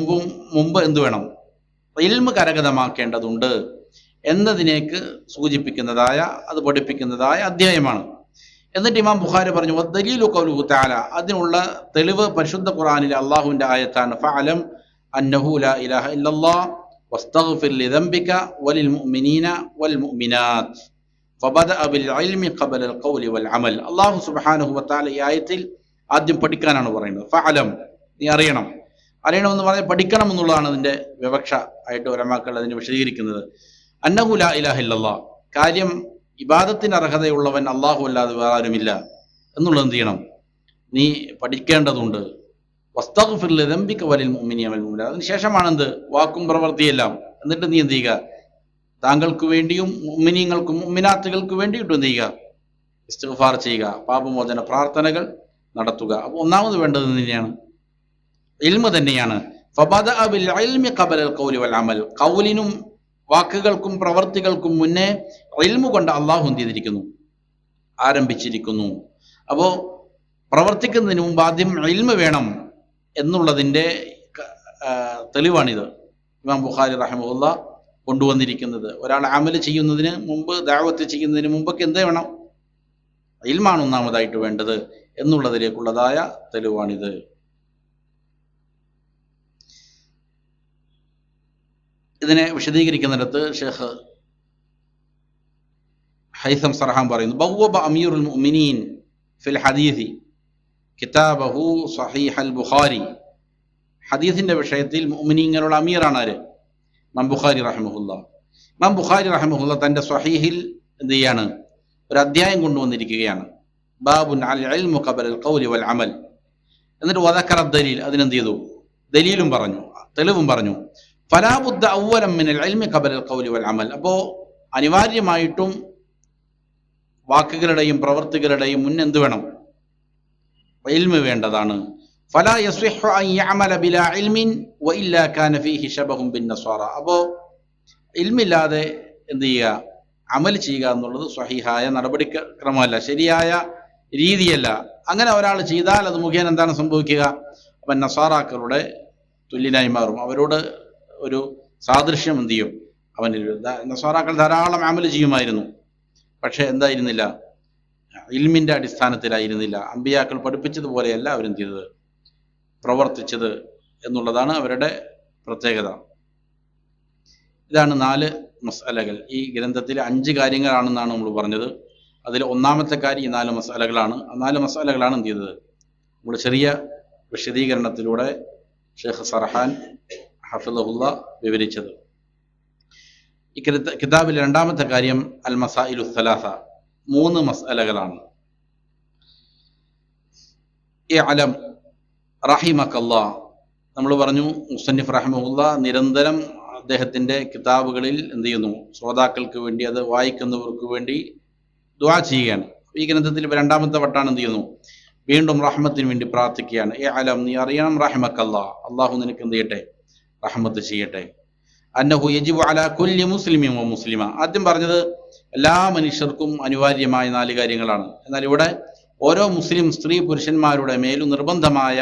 മുമ്പ് എന്ത് വേണം? ഇൽമ് കരഗതമാക്കേണ്ടതുണ്ട് എന്നതിനേക്ക് സൂചിപ്പിക്കുന്നതായ, അത് പഠിപ്പിക്കുന്നതായ അധ്യായമാണ്. എന്നിട്ട് ഇമാം ബുഖാരി പറഞ്ഞു, വദ്ദലീലു ഖൗലുഹു തആല, അതിനുള്ള തെളിവ് പരിശുദ്ധ ഖുർആനിലെ അല്ലാഹുവിൻ്റെ ആയത്താണ്, ഫഅലം അന്നഹു ലാ ഇലാഹ ഇല്ലല്ലാഹ് വസ്തഗ്ഫിർ ലിദംബിക വലിൽ മുഅ്മിനീന വൽ മുഅ്മിനാത്ത് ഫബദഅ ബിൽ ഇൽമി ഖബല അൽ ഖൗലി വൽ അമൽ. അല്ലാഹു സുബ്ഹാനഹു വ തആല ഈ ആയത്തിൽ ആദ്യം പഠിക്കാനാണ് പറയുന്നത്. ഫഅലം, നീ അറിയണം. അറിയണമെന്ന് പറഞ്ഞാൽ പഠിക്കണം എന്നുള്ളതാണ് അതിൻ്റെ വിവക്ഷ ആയിട്ട് ഉലമാക്കൾ അതിനെ വിശദീകരിക്കുന്നത്. അന്നഹു ലാ ഇലാഹ ഇല്ലല്ലാഹ്, കാര്യം ഇബാദത്തിന് അർഹതയുള്ളവൻ അള്ളാഹു അല്ലാതെ വേറെ ആരുമില്ല എന്നുള്ളത് എന്ത് ചെയ്യണം? നീ പഠിക്കേണ്ടതുണ്ട്. വസ്തഗ്ഫിർ ലിദംബിക വലിൽ മുഅ്മിനീന വൽ മുഅ്മിനാത്ത്, അതിനുശേഷമാണ് എന്ത്? വാക്കും പ്രവൃത്തിയെല്ലാം. എന്നിട്ട് നീ എന്ത് ചെയ്യുക? താങ്കൾക്ക് വേണ്ടിയും മുഅ്മിനീങ്ങൾക്കും മുഅ്മിനാത്തുകൾക്ക് വേണ്ടിയിട്ടും എന്ത് ചെയ്യുക? ഇസ്തിഗ്ഫാർ ചെയ്യുക, പാപമോചന പ്രാർത്ഥനകൾ നടത്തുക. അപ്പോൾ ഒന്നാമത് വേണ്ടത് തന്നെയാണ് ഇൽമ് തന്നെയാണ്. ഫബദഅ ബിൽ ഇൽമി ഖബല അൽ ഖൗലി വൽ അമൽ, ഖൗലിനും വാക്കുകൾക്കും പ്രവർത്തികൾക്കും മുന്നേ ഇൽമു കൊണ്ട് അള്ളാഹു എന്ത് ചെയ്തിരിക്കുന്നു? ആരംഭിച്ചിരിക്കുന്നു. അപ്പോൾ പ്രവർത്തിക്കുന്നതിന് മുമ്പ് ആദ്യം ഇൽമ് വേണം എന്നുള്ളതിൻ്റെ തെളിവാണിത് ഇമാം ബുഖാരി റഹിമഹുല്ലാ കൊണ്ടുവന്നിരിക്കുന്നത്. ഒരാൾ അമൽ ചെയ്യുന്നതിന് മുമ്പ്, ദഅവത്ത് ചെയ്യുന്നതിന് മുമ്പൊക്കെ എന്ത് വേണം? ഇൽമാണ് ഒന്നാമതായിട്ട് വേണ്ടത് എന്നുള്ളതിലേക്കുള്ളതായ തെളിവാണിത്. ഇതിനെ വിശദീകരിക്കുന്നിടത്ത് ഷെയ്ഖ് ഹൈസം സർഹാൻ പറയുന്നു, ബവ്വബ അമീറുൽ മുഅ്മിനീൻ ഫിൽ ഹദീസി കിതാബഹു സഹീഹൽ ബുഖാരി. ഹദീസിൻ്റെ വിഷയത്തിൽ മുഅ്മിനീങ്ങളുടെ അമീറാണ് ആര്? ഇമാം ബുഖാരി റഹിമഹുല്ലാ. ഇമാം ബുഖാരി റഹിമഹുല്ലാ തൻ്റെ സ്വഹീഹിൽ എന്ത് ചെയ്യാണ്? ഒരു അധ്യായം കൊണ്ടുവന്നിരിക്കുകയാണ്, ബാബുൻ അൽ ഇൽമു ഖബല അൽ ഖൗലി വൽ അമൽ. എന്നിട്ട് വദക്കറ ദലീൽ, അതിനെന്ത് ചെയ്തു? ദലീലും പറഞ്ഞു, തെളിവും പറഞ്ഞു. ഫലാ ബുദ്ദ അവ്വലൻ മിനൽ ഇൽമി ഖബല അൽ ഖൗലി വൽ അമൽ. അപ്പോൾ അനിവാര്യമായിട്ടും വാക്കുകളുടെയും പ്രവർത്തികളുടെയും മുന്നെന്ത് വേണം? ഇൽമ് വേണ്ടതാണ്. ഫലാ യസ്വിഹു അൻ യഅമല ബിലാ ഇൽമിൻ വഇല്ലാ കാന ഫീഹി ശബഹുൻ ബിൻ നസ്വാറ. അപ്പോൾ ഇൽമില്ലാതെ എന്ത് ചെയ്യുക? അമൽ ചെയ്യുക എന്നുള്ളത് സ്വഹീഹായ നടപടിക്രമമല്ല, ശരിയായ രീതിയല്ല. അങ്ങനെ ഒരാൾ ചെയ്താൽ അത് മുഖേന എന്താണ് സംഭവിക്കുക? അപ്പം നസാറാക്കളുടെ തുല്യനായി മാറും. അവരോട് ഒരു സാദൃശ്യം എന്ത് ചെയ്യും? അവനിൽ നസാറാക്കൾ ധാരാളം അമൽ ചെയ്യുമായിരുന്നു, പക്ഷെ എന്തായിരുന്നില്ല? ഇൽമിൻ്റെ അടിസ്ഥാനത്തിലായിരുന്നില്ല. അമ്പിയാക്കൾ പഠിപ്പിച്ചതുപോലെയല്ല അവരെന്ത് ചെയ്തത്? പ്രവർത്തിച്ചത് എന്നുള്ളതാണ് അവരുടെ പ്രത്യേകത. ഇതാണ് 4 മസ്അലകൾ. ഈ ഗ്രന്ഥത്തിൽ 5 കാര്യങ്ങളാണെന്നാണ് നമ്മൾ പറഞ്ഞത്. അതിൽ ഒന്നാമത്തെ കാര്യം ഈ 4 മസ്അലകളാണ്. ആ 4 മസ്അലകളാണ് എന്ത് ചെയ്തത്? നമ്മൾ ചെറിയ വിശദീകരണത്തിലൂടെ ഷെയ്ഖ് സർഹാൻ ഹഫിളഹുല്ല വിവരിച്ചത്. ഈ കിതാബിലെ രണ്ടാമത്തെ കാര്യം അൽ മസായിലു സലാസ, 3 മസ്അലകളാണ്. ഇഅലം റഹിമക്കല്ലാഹ്, നമ്മൾ പറഞ്ഞു മുസന്നിഫ് റഹിമഹുല്ലാ നിരന്തരം അദ്ദേഹത്തിന്റെ കിതാബുകളിൽ എന്ത് ചെയ്യുന്നു, ശ്രോതാക്കൾക്ക് വേണ്ടി, അത് വായിക്കുന്നവർക്ക് വേണ്ടി ദുആ ചെയ്യുകയാണ്. ഈ ഗ്രന്ഥത്തിൽ രണ്ടാമത്തെ വട്ടാണ് എന്ത് ചെയ്യുന്നു, വീണ്ടും റഹ്മത്തിന് വേണ്ടി പ്രാർത്ഥിക്കുകയാണ്. ഇഅലം, നീ അറിയണം, റഹിമക്കല്ലാഹ്, അള്ളാഹു നിനക്ക് എന്ത് ചെയ്യട്ടെ, റഹ്മത്ത് ചെയ്യട്ടെ. അന്നഹു യജിബു അലാ കുല്ലി മുസ്ലിമിൻ വ മുസ്ലിമ, ആദ്യം പറഞ്ഞത് എല്ലാ മനുഷ്യർക്കും അനിവാര്യമായ 4 കാര്യങ്ങളാണ്. എന്നാൽ ഇവിടെ ഓരോ മുസ്ലിം സ്ത്രീ പുരുഷന്മാരുടെ മേലും നിർബന്ധമായ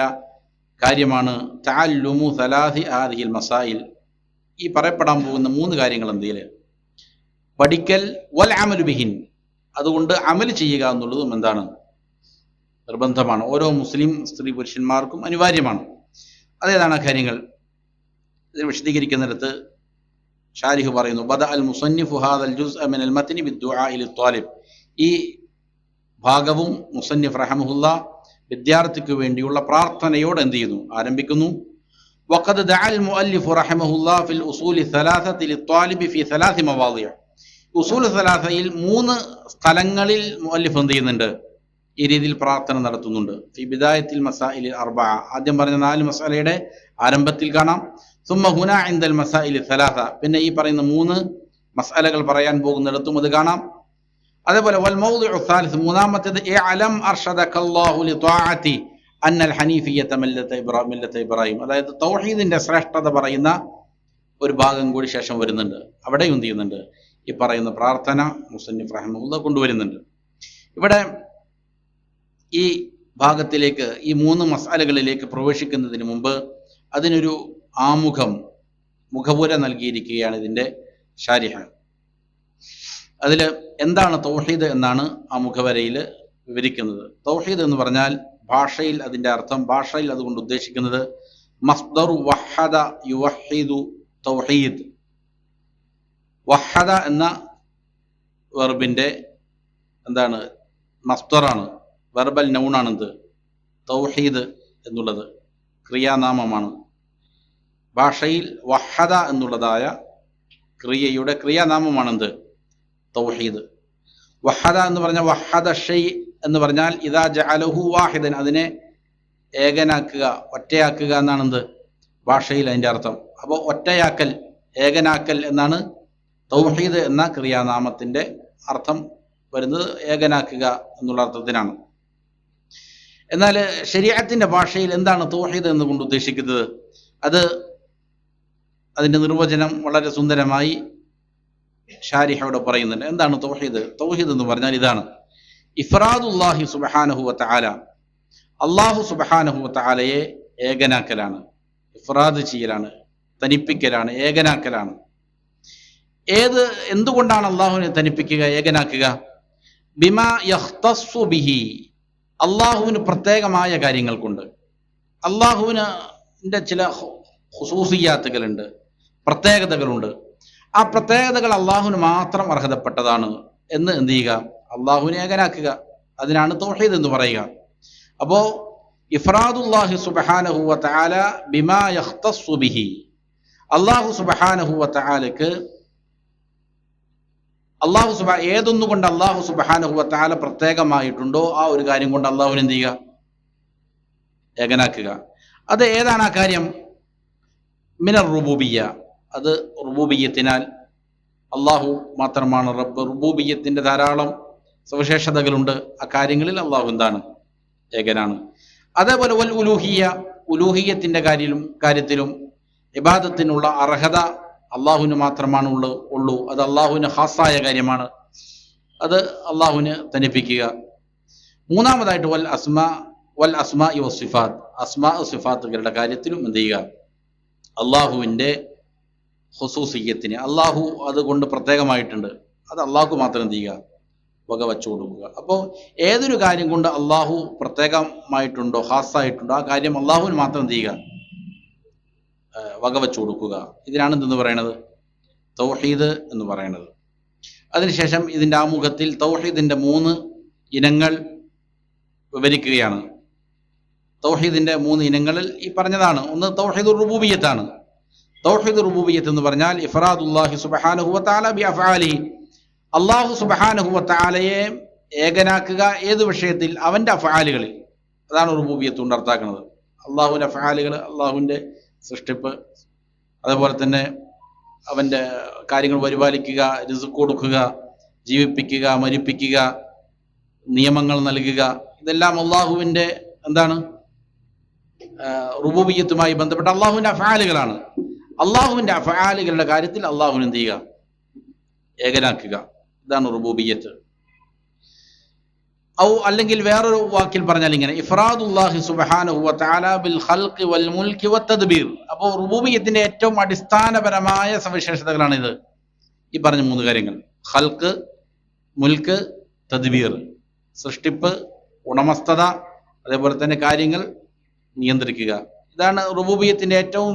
കാര്യമാണ് തഅല്ലുമു സലാസി ഹാദിഹിൽ മസായിൽ, ഈ പറയപ്പെടാൻ പോകുന്ന 3 കാര്യങ്ങൾ എന്തെങ്കില് പഠിക്കൽ, വൽ അമലു ബിഹിൻ, അതുകൊണ്ട് അമൽ ചെയ്യുക എന്നുള്ളതും എന്താണ്, നിർബന്ധമാണ്. ഓരോ മുസ്ലിം സ്ത്രീ പുരുഷന്മാർക്കും അനിവാര്യമാണ്. അതേതാണ് ആ കാര്യങ്ങൾ? ഇത് വിശദീകരിക്കുന്നിടത്ത് ഷാരിഹ് പറയുന്നു, ബദ അൽ മുസന്നിഫു ഹാദൽ ജുസ്അ മിനൽ മത്നി ബിദ്ദുആഇ ലിത്വാലിബ്, ഈ ഭാഗവും മുസന്നിഫ് റഹ്മഹുല്ലാ വിദ്യാർത്ഥിക്ക് വേണ്ടിയുള്ള പ്രാർത്ഥനയോട് എന്ത് ചെയ്യുന്നു, ആരംഭിക്കുന്നു. വഖദ് ദഅൽ മുഅല്ലിഫു റഹ്മഹുല്ലാ ഫിൽ ഉസൂലി സലാസത്തി ലിത്വാലിബി ഫി 3 മവാദിഅ, ഉസൂൽ സലാസയിൽ 3 സ്ഥലങ്ങളിൽ മുഅല്ലിഫ് എന്ത് ചെയ്യുന്നുണ്ട്, ഈ രീതിയിൽ പ്രാർത്ഥന നടത്തുന്നുണ്ട്. ഫി ബിദായത്തിൽ മസാഇൽ 4, ആദ്യം പറഞ്ഞ 4 മസാലയുടെ ആരംഭത്തിൽ കാണാം. സുമ്മ ഹുന ഇൻദൽ മസാഇൽ 3, പിന്നെ ഈ പറയുന്ന 3 മസാലകൾ പറയാൻ പോകുന്നിടത്തും അത് കാണാം. അതേപോലെ വൽ മൗദിഉ സാലിസ്, മൂന്നാമത്തേത് ഇഅലം അർഷദകല്ലാഹു ലിത്വാഅതി അന്നൽ ഹനീഫിയ്യത മില്ലത ഇബ്രാഹിം, അതായത് തൗഹീദിന്റെ ശ്രേഷ്ഠത പറയുന്ന ഒരു ഭാഗം കൂടി ശേഷം വരുന്നുണ്ട്. അവിടെയും എന്ത് ചെയ്യുന്നുണ്ട്, ഈ പറയുന്ന പ്രാർത്ഥന മുസന്നിഫ് റഹ്മഹുല്ലാ കൊണ്ടുവരുന്നുണ്ട്. ഇവിടെ ഈ ഭാഗത്തിലേക്ക്, ഈ 3 മസ്അലകളിലേക്ക് പ്രവേശിക്കുന്നതിന് മുമ്പ് അതിനൊരു മുഖവുര നൽകിയിരിക്കുകയാണ് ഇതിൻ്റെ ശാരിഹ്. അതിൽ എന്താണ് തൗഹീദ് എന്നാണ് ആ മുഖവരയിൽ വിവരിക്കുന്നത്. തൗഹീദ് എന്ന് പറഞ്ഞാൽ ഭാഷയിൽ അതിൻ്റെ അർത്ഥം, ഭാഷയിൽ അതുകൊണ്ട് ഉദ്ദേശിക്കുന്നത് മസ്ദറു വഹദ യുവഹിദു തൗഹീദ്. വഹദ എന്ന വെർബിൻ്റെ എന്താണ്, മസ്ദറാണ്, വെർബൽ നൗണാണെന്ത്, തൗഹീദ് എന്നുള്ളത് ക്രിയാനാമമാണ്. ഭാഷയിൽ വഹദ എന്നുള്ളതായ ക്രിയയുടെ ക്രിയാനാമമാണെന്ത്, തൗഹീദ്. വഹദ എന്ന് പറഞ്ഞാൽ വഹദ ഷൈ എന്ന് പറഞ്ഞാൽ ഇദാ ജഅലഹു വാഹിദൻ, അതിനെ ഏകനാക്കുക, ഒറ്റയാക്കുക എന്നാണ് എന്ത്, ഭാഷയിൽ അതിൻ്റെ അർത്ഥം. അപ്പോൾ ഒറ്റയാക്കൽ, ഏകനാക്കൽ എന്നാണ് തൗഹീദ് എന്ന ക്രിയാനാമത്തിൻ്റെ അർത്ഥം വരുന്നത്, ഏകനാക്കുക എന്നുള്ള അർത്ഥത്തിനാണ്. എന്നാൽ ശരീഅത്തിന്റെ ഭാഷയിൽ എന്താണ് തൗഹീദ് എന്നുകൊണ്ട് ഉദ്ദേശിക്കുന്നത്? അതിൻ്റെ നിർവചനം വളരെ സുന്ദരമായി ഷാരിഹ് അവിടെ പറയുന്നുണ്ട്. എന്താണ് തൗഹീദ്? തൗഹീദ് എന്ന് പറഞ്ഞാൽ ഇതാണ്: ഇഫ്റാദുല്ലാഹി സുബ്ഹാനഹു വ തആല, അല്ലാഹു സുബ്ഹാനഹു വ തആലയെ ഏകനാക്കലാണ്, ഇഫ്റാദ് ചെയ്യലാണ്, തനിപ്പിക്കലാണ്, ഏകനാക്കലാണ്. എന്തുകൊണ്ടാണ് അള്ളാഹുവിനെ തനിപ്പിക്കുക, ഏകനാക്കുക? ബിമാ യഖ്തസ്സു ബിഹി, അള്ളാഹുവിന് പ്രത്യേകമായ കാര്യങ്ങൾ കൊണ്ട്. അള്ളാഹുവിൻ്റെ ചില ഖുസൂസിയാത്തുകളുണ്ട്, പ്രത്യേകതകളുണ്ട്. ആ പ്രത്യേകതകൾ അള്ളാഹുവിന് മാത്രം അർഹതപ്പെട്ടതാണ് എന്ന് എന്ത് ചെയ്യുക, അള്ളാഹുവിനെ ഏകനാക്കുക. അതിനാണ് തൗഹീദ് എന്ന് പറയുക. അപ്പോൾ ഇഫ്റാദുല്ലാഹി സുബ്ഹാനഹു വ തആല ബിമാ യഖ്തസ്സു ബിഹി, അള്ളാഹു സുബ്ഹാനഹു വ തആലക്ക് ഏതൊന്നുകൊണ്ട് അള്ളാഹു സുബ്ഹാനഹു വ തആല പ്രത്യേകമായിട്ടുണ്ടോ ആ ഒരു കാര്യം കൊണ്ട് അള്ളാഹുവിനെ എന്ത് ചെയ്യുക, ഏകനാക്കുക. അത് ഏതാണ് ആ കാര്യം? മിനർ റുബൂബിയ്യ, അത് റുബൂബിയ്യത്തിനാൽ അള്ളാഹു മാത്രമാണ് റബ്ബ്. റുബൂബിയ്യത്തിന്റെ ധാരാളം സവിശേഷതകളുണ്ട്. ആ കാര്യങ്ങളിൽ അള്ളാഹു എന്താണ്, ഏകനാണ്. അതേപോലെ വൽ ഉലൂഹിയ്യ, ഉലൂഹിയ്യത്തിന്റെ കാര്യത്തിലും ഇബാദത്തിനുള്ള അർഹത അള്ളാഹുവിന് മാത്രമാണ് ഉള്ളൂ. അത് അള്ളാഹുവിന് ഖാസായ കാര്യമാണ്. അത് അള്ളാഹുവിന് തനിപ്പിക്കുക. മൂന്നാമതായിട്ട് വൽ അസ്മാ വസിഫാത്ത്, അസ്മാ സിഫാത്തുകളുടെ കാര്യത്തിലും എന്ത് ചെയ്യുക, അള്ളാഹുവിൻ്റെ ഖുസൂസിയ്യത്തിന്, അള്ളാഹു അതുകൊണ്ട് പ്രത്യേകമായിട്ടുണ്ട്, അത് അള്ളാഹു മാത്രം എന്ത് ചെയ്യുക, വകവച്ചു കൊടുക്കുക. അപ്പോൾ ഏതൊരു കാര്യം കൊണ്ട് അള്ളാഹു പ്രത്യേകമായിട്ടുണ്ടോ, ഖാസായിട്ടുണ്ടോ, ആ കാര്യം അള്ളാഹുവിന് മാത്രം എന്ത് ചെയ്യുക, വകവച്ചു കൊടുക്കുക. ഇതിനാണ് എന്തെന്ന് പറയണത്, തൗഹീദ് എന്ന് പറയണത്. അതിനുശേഷം ഇതിൻ്റെ ആമുഖത്തിൽ തൗഹീദിൻ്റെ 3 ഇനങ്ങൾ വിവരിക്കുകയാണ്. തൗഹീദിൻ്റെ 3 ഇനങ്ങളിൽ ഈ പറഞ്ഞതാണ്. ഒന്ന് തൗഹീദുർ റുബൂബിയ്യത്താണ്. തൗഹീദ് റുബൂബിയ്യത്ത് എന്ന് പറഞ്ഞാൽ ഇഫ്റാദുല്ലാഹി സുബ്ഹാനഹു വ തആല ബി അഫ്ആലിഹി, അല്ലാഹു സുബ്ഹാനഹു വ തആലയെ ഏകനാക്കുക ഏത് വിഷയത്തിൽ? അവന്റെ അഫ്ആലുകളിൽ. അതാണ് റുബൂബിയ്യത്ത് കൊണ്ട് അർത്ഥാക്കുന്നത്. അള്ളാഹുവിന്റെ അഫ്ആലുകൾ, അള്ളാഹുവിന്റെ സൃഷ്ടിപ്പ്, അതേപോലെ തന്നെ അവന്റെ കാര്യങ്ങൾ പരിപാലിക്കുക, റിസ്ക് കൊടുക്കുക, ജീവിപ്പിക്കുക, മരിപ്പിക്കുക, നിയമങ്ങൾ നൽകുക, ഇതെല്ലാം അള്ളാഹുവിന്റെ എന്താണ്? റുബൂബിയ്യത്തുമായി ബന്ധപ്പെട്ട അള്ളാഹുവിന്റെ അഫ്ആലുകളാണ്. അള്ളാഹുവിന്റെ അഫ്ആലുകളുടെ കാര്യത്തിൽ അള്ളാഹുവിനെ എന്ത് ചെയ്യുക? ഏകനാക്കുക. ഇതാണ് റുബൂബിയ്യത്ത്. അല്ലെങ്കിൽ വേറൊരു വാക്കിൽ പറഞ്ഞാൽ ഇങ്ങനെ, ഇഫ്റാദുല്ലാഹി സുബ്ഹാനഹു വ തആല ബിൽ ഖൽഖി വൽ മുൽക്കി വത്തദ്ബീർ. അപ്പോൾ റുബൂബിയ്യത്തിന്റെ ഏറ്റവും അടിസ്ഥാനപരമായ സവിശേഷതകളാണ് ഇത്, ഈ പറഞ്ഞ 3 കാര്യങ്ങൾ: ഖൽഖ്, മുൽക്ക്, തദ്ബീർ. സൃഷ്ടിപ്പ്, ഉടമസ്ഥത, അതേപോലെ തന്നെ കാര്യങ്ങൾ നിയന്ത്രിക്കുക. ഇതാണ് റുബൂബിയ്യത്തിന്റെ ഏറ്റവും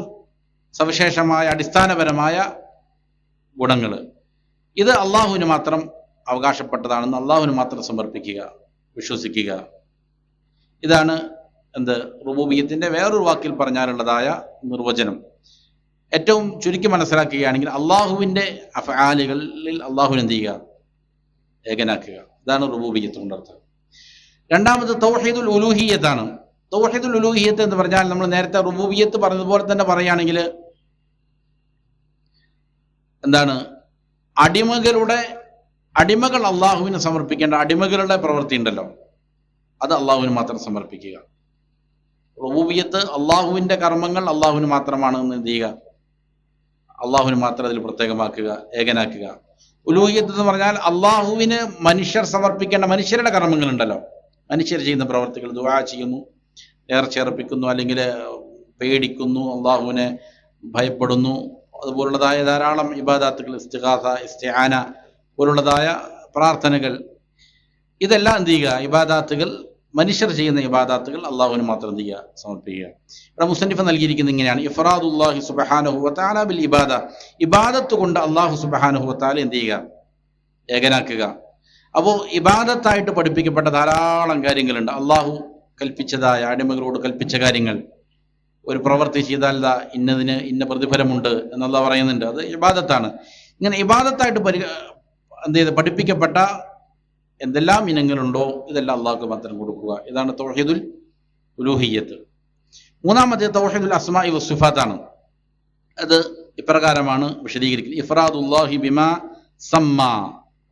സവിശേഷമായ അടിസ്ഥാനപരമായ ഗുണങ്ങൾ. ഇത് അള്ളാഹുവിന് മാത്രം അവകാശപ്പെട്ടതാണെന്ന് അള്ളാഹുവിന് മാത്രം സമർപ്പിക്കുക, വിശ്വസിക്കുക. ഇതാണ് റുബൂബിയ്യത്തിന്റെ വേറൊരു വാക്കിൽ പറഞ്ഞാലുള്ളതായ നിർവചനം. ഏറ്റവും ചുരുക്കി മനസ്സിലാക്കുകയാണെങ്കിൽ അള്ളാഹുവിന്റെ അഫ്ആലുകളിൽ അള്ളാഹുവിനെ എന്ത് ചെയ്യുക? ഏകനാക്കുക. ഇതാണ് റുബൂബിയ്യത്ത് കൊണ്ടർത്ഥം. രണ്ടാമത് തൗഹീദുൽ ഉലൂഹിയ്യത്താണ്. തൗഹീദുൽ ഉലൂഹിയ്യത്ത് എന്ന് പറഞ്ഞാൽ നമ്മൾ നേരത്തെ റുബൂബിയ്യത്ത് പറഞ്ഞതുപോലെ തന്നെ പറയുകയാണെങ്കിൽ എന്താണ്? അടിമകൾ അള്ളാഹുവിന് സമർപ്പിക്കേണ്ട അടിമകളുടെ പ്രവൃത്തി ഉണ്ടല്ലോ, അത് അള്ളാഹുവിന് മാത്രം സമർപ്പിക്കുക. റുബൂബിയ്യത്ത് അള്ളാഹുവിന്റെ കർമ്മങ്ങൾ അള്ളാഹുവിന് മാത്രമാണ് എന്ന് എന്ത് ചെയ്യുക? അള്ളാഹുവിന് മാത്രം അതിൽ പ്രത്യേകമാക്കുക, ഏകനാക്കുക. ഉലൂഹിയ്യത്ത് എന്ന് പറഞ്ഞാൽ അള്ളാഹുവിന് മനുഷ്യർ സമർപ്പിക്കേണ്ട മനുഷ്യരുടെ കർമ്മങ്ങൾ ഉണ്ടല്ലോ, മനുഷ്യർ ചെയ്യുന്ന പ്രവർത്തികൾ, ദുആ ചെയ്യുന്നു, നേർച്ചയർപ്പിക്കുന്നു, അല്ലെങ്കിൽ പേടിക്കുന്നു, അള്ളാഹുവിനെ ഭയപ്പെടുന്നു, അതുപോലുള്ളതായ ധാരാളം ഇബാദാത്തുകൾ, ഇസ്തിഗാസ, ഇസ്തിആന പോലുള്ളതായ പ്രാർത്ഥനകൾ, ഇതെല്ലാം എന്ത് ചെയ്യുക? ഇബാദാത്തുകൾ, മനുഷ്യർ ചെയ്യുന്ന ഇബാദാത്തുകൾ അള്ളാഹുവിന് മാത്രം എന്ത് ചെയ്യുക? സമർപ്പിക്കുക. ഇവിടെ മുസന്നിഫ് നൽകിയിരിക്കുന്നത് ഇങ്ങനെയാണ്: ഇഫ്റാദുല്ലാഹി സുബ്ഹാനഹു വ തആല ബിൽ ഇബാദ. ഇബാദത്ത് കൊണ്ട് അള്ളാഹു സുബ്ഹാനഹു വ തആല എന്ത് ചെയ്യുക? ഏകനാക്കുക. അപ്പോൾ ഇബാദത്തായിട്ട് പഠിപ്പിക്കപ്പെട്ട ധാരാളം കാര്യങ്ങളുണ്ട്. അള്ളാഹു കൽപ്പിച്ചതായ, അടിമകളോട് കൽപ്പിച്ച കാര്യങ്ങൾ. ഒരു പ്രവൃത്തി ചെയ്താൽ ഇന്നതിന് ഇന്ന പ്രതിഫലമുണ്ട് എന്നുള്ള പറയുന്നുണ്ട്, അത് ഇബാദത്താണ്. ഇങ്ങനെ ഇബാദത്തായിട്ട് പഠിപ്പിക്കപ്പെട്ട എന്തെല്ലാം ഇനങ്ങളുണ്ടോ ഇതെല്ലാം അള്ളാഹുക്ക് മാത്രം കൊടുക്കുക. ഇതാണ് തൗഹീദുൽ ഉലൂഹിയ്യത്ത്. മൂന്നാമത്തെ തൗഹീദുൽ അസ്മാഇ വസ്സിഫാത്താണ്. അത് ഇപ്രകാരമാണ് വിശദീകരിക്കുന്നത്: ഇഫ്റാദുല്ലാഹി ബിമാ സമ്മാ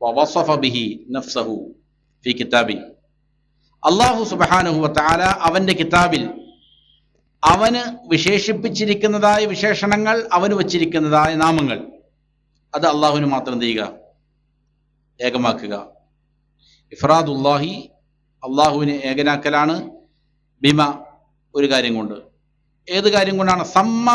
വവസഫ ബിഹി നഫ്സഹു ഫീ കിതാബി. അള്ളാഹു സുബ്ഹാനഹു വ തആല അവന്റെ കിതാബിൽ അവന് വിശേഷിപ്പിച്ചിരിക്കുന്നതായ വിശേഷണങ്ങൾ, അവന് വച്ചിരിക്കുന്നതായ നാമങ്ങൾ, അത് അള്ളാഹുവിന് മാത്രം എന്ത് ചെയ്യുക? ഏകമാക്കുക. ഇഫ്റാദുല്ലാഹി അള്ളാഹുവിനെ ഏകനാക്കലാണ്. ബിമ ഒരു കാര്യം കൊണ്ട്. ഏത് കാര്യം കൊണ്ടാണ്? സമ്മ,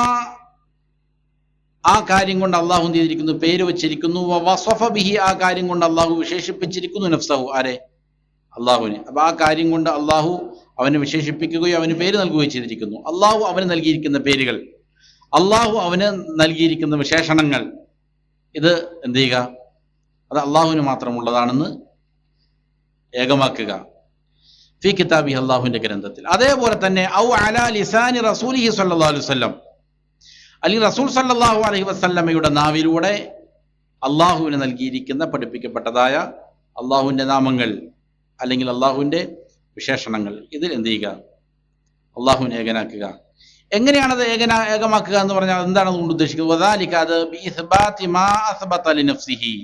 ആ കാര്യം കൊണ്ട് അള്ളാഹു എന്ത് ചെയ്തിരിക്കുന്നു? പേര് വച്ചിരിക്കുന്നു. വസഫ ബിഹി, ആ കാര്യം കൊണ്ട് അള്ളാഹു വിശേഷിപ്പിച്ചിരിക്കുന്നു. നഫ്സഹു, ആരെ? അള്ളാഹുവിനെ. അപ്പൊ ആ കാര്യം കൊണ്ട് അള്ളാഹു അവനെ വിശേഷിപ്പിക്കുകയോ അവന് പേര് നൽകുകയോ ചെയ്തിരിക്കുന്നു. അള്ളാഹു അവന് നൽകിയിരിക്കുന്ന പേരുകൾ, അള്ളാഹു അവന് നൽകിയിരിക്കുന്ന വിശേഷണങ്ങൾ, ഇത് എന്ത് ചെയ്യുക? അത് അള്ളാഹുവിന് മാത്രമുള്ളതാണെന്ന് ഏകമാക്കുക. ഫീ കിതാബി, അള്ളാഹുവിന്റെ ഗ്രന്ഥത്തിൽ. അതേപോലെ തന്നെ ഔ അലാ ലിസാനി റസൂലിഹി സ്വല്ലല്ലാഹു അലൈഹി വസല്ലം, അല്ലെങ്കിൽ റസൂൽ സല്ലല്ലാഹു അലൈഹി വസല്ലമയുടെ നാവിലൂടെ അള്ളാഹുവിന് നൽകിയിരിക്കുന്ന പഠിപ്പിക്കപ്പെട്ടതായ അള്ളാഹുവിന്റെ നാമങ്ങൾ അല്ലെങ്കിൽ അള്ളാഹുവിന്റെ വിശേഷണങ്ങൾ, ഇതിൽ എന്ത് ചെയ്യുക? അള്ളാഹുവിനെ ഏകനാക്കുക. എങ്ങനെയാണത് ഏകമാക്കുക എന്ന് പറഞ്ഞാൽ എന്താണ് അതുകൊണ്ട് ഉദ്ദേശിക്കുന്നത്? വദാലിക, അത് ബിഇസ്ബാതി മാ അസ്ബത ലിനഫ്സിഹി,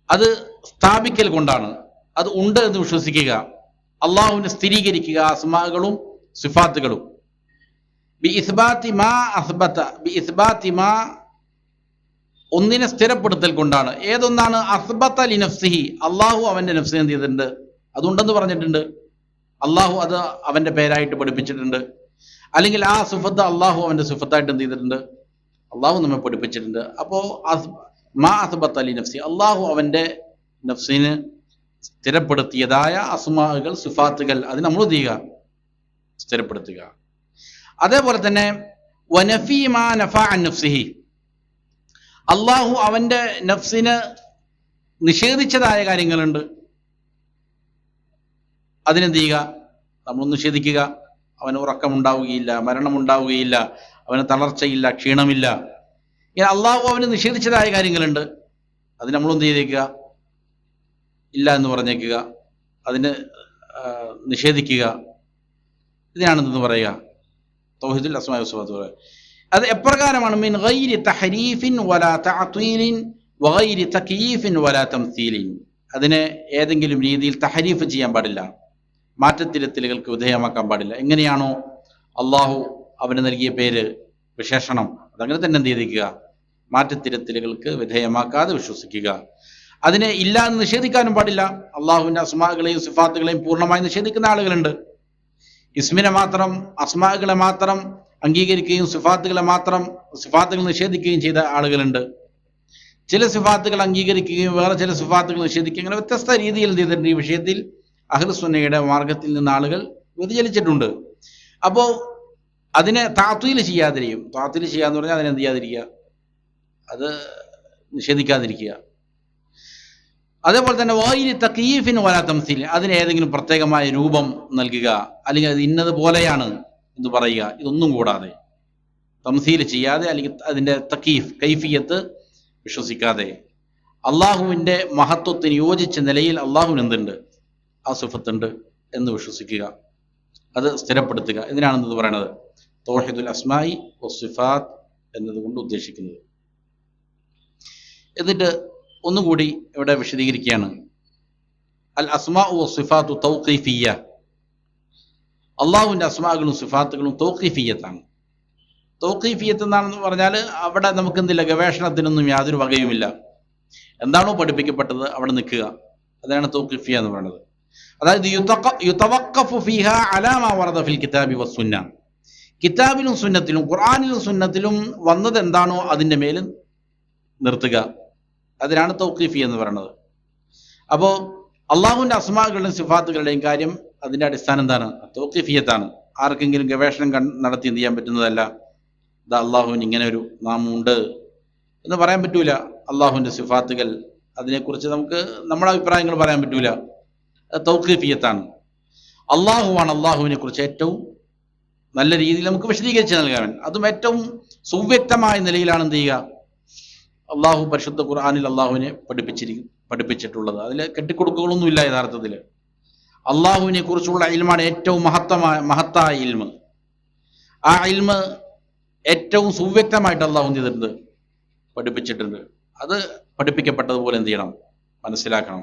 അത് സ്ഥാപിക്കൽ കൊണ്ടാണ്, അത് ഉണ്ട് എന്ന് വിശ്വസിക്കുക, അള്ളാഹുവിനെ സ്ഥിരീകരിക്കുക, അസ്മാകളും സിഫാത്തുകളും. ബിഇസ്ബാതി മാ അസ്ബത, ബിഇസ്ബാതി മാ, ഒന്നിനെ സ്ഥിരപ്പെടുത്തൽ കൊണ്ടാണ്. ഏതൊന്നാണ്? അസ്ബത ലിനഫ്സിഹി, അള്ളാഹു അവന്റെ നഫ്സിനെ എന്ത് ചെയ്തിട്ടുണ്ട്? അതുണ്ടെന്ന് പറഞ്ഞിട്ടുണ്ട്. അള്ളാഹു അത് അവന്റെ പേരായിട്ട് പഠിപ്പിച്ചിട്ടുണ്ട്. അല്ലെങ്കിൽ ആ സുഫത്ത് അള്ളാഹു അവന്റെ സുഫത്തായിട്ട് എന്ത് ചെയ്തിട്ടുണ്ട്? അള്ളാഹു നമ്മെ പഠിപ്പിച്ചിട്ടുണ്ട്. അപ്പോ മാ അസ്ബത ലി നഫ്സി, അള്ളാഹു അവന്റെ നഫ്സിന് സ്ഥിരപ്പെടുത്തിയതായ അസ്മാകൾ, സിഫാത്തുകൾ, അത് നമ്മൾ എന്ത് ചെയ്യുക? സ്ഥിരപ്പെടുത്തുക. അതേപോലെ തന്നെ വനഫീ മാ നഫഅ അൻ നഫ്സിഹി, അള്ളാഹു അവന്റെ നഫ്സിന് നിഷേധിച്ചതായ കാര്യങ്ങളുണ്ട്, അതിനെന്ത് ചെയ്യുക? നമ്മൾ നിഷേധിക്കുക. അവന് ഉറക്കമുണ്ടാവുകയില്ല, മരണമുണ്ടാവുകയില്ല, അവന് തളർച്ചയില്ല, ക്ഷീണമില്ല. ഇങ്ങനെ അള്ളാഹു അവന് നിഷേധിച്ചതായ കാര്യങ്ങളുണ്ട്, അത് നമ്മളൊന്ന് ചെയ്തേക്കുക, ഇല്ല എന്ന് പറഞ്ഞേക്കുക, അതിന് നിഷേധിക്കുക. ഇതിനാണെന്ന് പറയുക തൗഹീദുൽ അസ്മാഇ വസിഫാത്ത് പറയുക. അത് എപ്രകാരമാണ്? മിൻ ഗൈരി തഹരീഫിൻ വലാ തഅ്തീലിൻ വഗൈരി തക്യീഫിൻ വലാ തംസീലിൻ. അതിനെ ഏതെങ്കിലും രീതിയിൽ തഹരീഫ് ചെയ്യാൻ പാടില്ല, മാറ്റത്തിരുത്തലുകൾക്ക് വിധേയമാക്കാൻ പാടില്ല. എങ്ങനെയാണോ അള്ളാഹു അവന് നൽകിയ പേര്, വിശേഷണം, അതങ്ങനെ തന്നെ എന്ത് ചെയ്തിരിക്കുക, മാറ്റത്തിരുത്തലുകൾക്ക് വിധേയമാക്കാതെ വിശ്വസിക്കുക. അതിനെ ഇല്ല എന്ന് നിഷേധിക്കാനും പാടില്ല. അള്ളാഹുവിൻ്റെ അസ്മാകളെയും സിഫാത്തുകളെയും പൂർണ്ണമായി നിഷേധിക്കുന്ന ആളുകളുണ്ട്. ഇസ്മിനെ മാത്രം, അസ്മാകളെ മാത്രം അംഗീകരിക്കുകയും സിഫാത്തുകൾ നിഷേധിക്കുകയും ചെയ്ത ആളുകളുണ്ട്. ചില സിഫാത്തുകൾ അംഗീകരിക്കുകയും വേറെ ചില സിഫാത്തുകൾ നിഷേധിക്കുകയും, അങ്ങനെ വ്യത്യസ്ത രീതിയിൽ എന്ത് ചെയ്തിട്ടുണ്ട്. ഈ വിഷയത്തിൽ അഹ്ലുസുന്നയുടെ മാർഗത്തിൽ നിന്ന് ആളുകൾ വ്യതിചലിച്ചിട്ടുണ്ട്. അപ്പോൾ അതിനെ താത്വീൽ ചെയ്യാതിരിക്കും. താത്വീൽ ചെയ്യാന്ന് പറഞ്ഞാൽ അതിനെ എന്ത് ചെയ്യാതിരിക്കുക, അത് നിഷേധിക്കാതിരിക്കുക. അതേപോലെ തന്നെ വായിരി തക്യീഫിന് വലാ തംസീൽ, അതിന് ഏതെങ്കിലും പ്രത്യേകമായ രൂപം നൽകുക, അല്ലെങ്കിൽ അത് ഇന്നത് പോലെയാണ് എന്ന് പറയുക, ഇതൊന്നും കൂടാതെ, തംസീൽ ചെയ്യാതെ, അല്ലെങ്കിൽ അതിൻ്റെ തക്കീഫ്, കൈഫിയത്ത് വിശ്വസിക്കാതെ, അള്ളാഹുവിൻ്റെ മഹത്വത്തിന് യോജിച്ച നിലയിൽ അള്ളാഹുവിന് എന്തുണ്ട്, ആ സിഫത്തുണ്ട് എന്ന് വിശ്വസിക്കുക, അത് സ്ഥിരപ്പെടുത്തുക. ഇതിനാണെന്നത് പറയുന്നത് തൗഹീദുൽ അസ്മാഇ വസ്സിഫാത്ത് എന്നതുകൊണ്ട് ഉദ്ദേശിക്കുന്നത്. എന്നിട്ട് ഒന്നുകൂടി ഇവിടെ വിശദീകരിക്കുകയാണ്. അൽ അസ്മാഉ വസ്സിഫാത്തു തൗഖീഫിയ്യ, അള്ളാഹുവിൻ്റെ അസ്മാകളും സിഫാത്തുകളും തൗഖീഫിയ്യത്താണ്. തൗഖീഫിയ്യത്ത് എന്താണെന്ന് പറഞ്ഞാൽ അവിടെ നമുക്ക് എന്തില്ല, ഗവേഷണത്തിനൊന്നും യാതൊരു വകയുമില്ല. എന്താണോ പഠിപ്പിക്കപ്പെട്ടത് അവിടെ നിൽക്കുക, അതാണ് തൗഖീഫിയ്യ എന്ന് പറയുന്നത്. അതായത് യുതവഖഫു ഫീഹാ അലാ മാ വറദ ഫിൽ കിതാബി വസ്സുന്ന, കിതാബിലും സുന്നത്തിലും ഖുർആനിലും സുന്നത്തിലും വന്നത് എന്താണോ അതിൻ്റെ മേൽ നിർത്തുക, അതിനാണ് തൗഖീഫിയ്യ എന്ന് പറയുന്നത്. അപ്പോൾ അള്ളാഹുവിൻ്റെ അസ്മാകളുടെയും സിഫാത്തുകളുടെയും കാര്യം അതിൻ്റെ അടിസ്ഥാനം എന്താണ്? തൗഖീഫിയ്യത്താണ്. ആർക്കെങ്കിലും ഗവേഷണം നടത്തി എന്ത് ചെയ്യാൻ പറ്റുന്നതല്ല. ഇത് അള്ളാഹുവിന് ഇങ്ങനെ ഒരു നാമമുണ്ട് എന്ന് പറയാൻ പറ്റൂല. അള്ളാഹുവിൻ്റെ സിഫാത്തുകൾ, അതിനെക്കുറിച്ച് നമുക്ക് നമ്മുടെ അഭിപ്രായങ്ങൾ പറയാൻ പറ്റൂല. തൗഖീഫിയ്യത്താണ്. അള്ളാഹുവാണ് അള്ളാഹുവിനെ കുറിച്ച് ഏറ്റവും നല്ല രീതിയിൽ നമുക്ക് വിശദീകരിച്ച് നൽകാൻ, അതും ഏറ്റവും സുവ്യക്തമായ നിലയിലാണ് എന്ത് ചെയ്യുക, അള്ളാഹു പരിശുദ്ധ ഖുർആനിൽ അള്ളാഹുവിനെ പഠിപ്പിച്ചിട്ടുള്ളത്. അതിൽ കെട്ടിക്കൊടുക്കുകളൊന്നുമില്ല. യഥാർത്ഥത്തിൽ അള്ളാഹുവിനെ കുറിച്ചുള്ള ഇൽമാണ് ഏറ്റവും മഹത്തായ ഇൽമ്. ആ ഇൽമ് ഏറ്റവും സുവ്യക്തമായിട്ട് അള്ളാഹു എന്ത് ചെയ്തിട്ടുണ്ട്, പഠിപ്പിച്ചിട്ടുണ്ട്. അത് പഠിപ്പിക്കപ്പെട്ടതുപോലെ എന്ത് ചെയ്യണം, മനസ്സിലാക്കണം.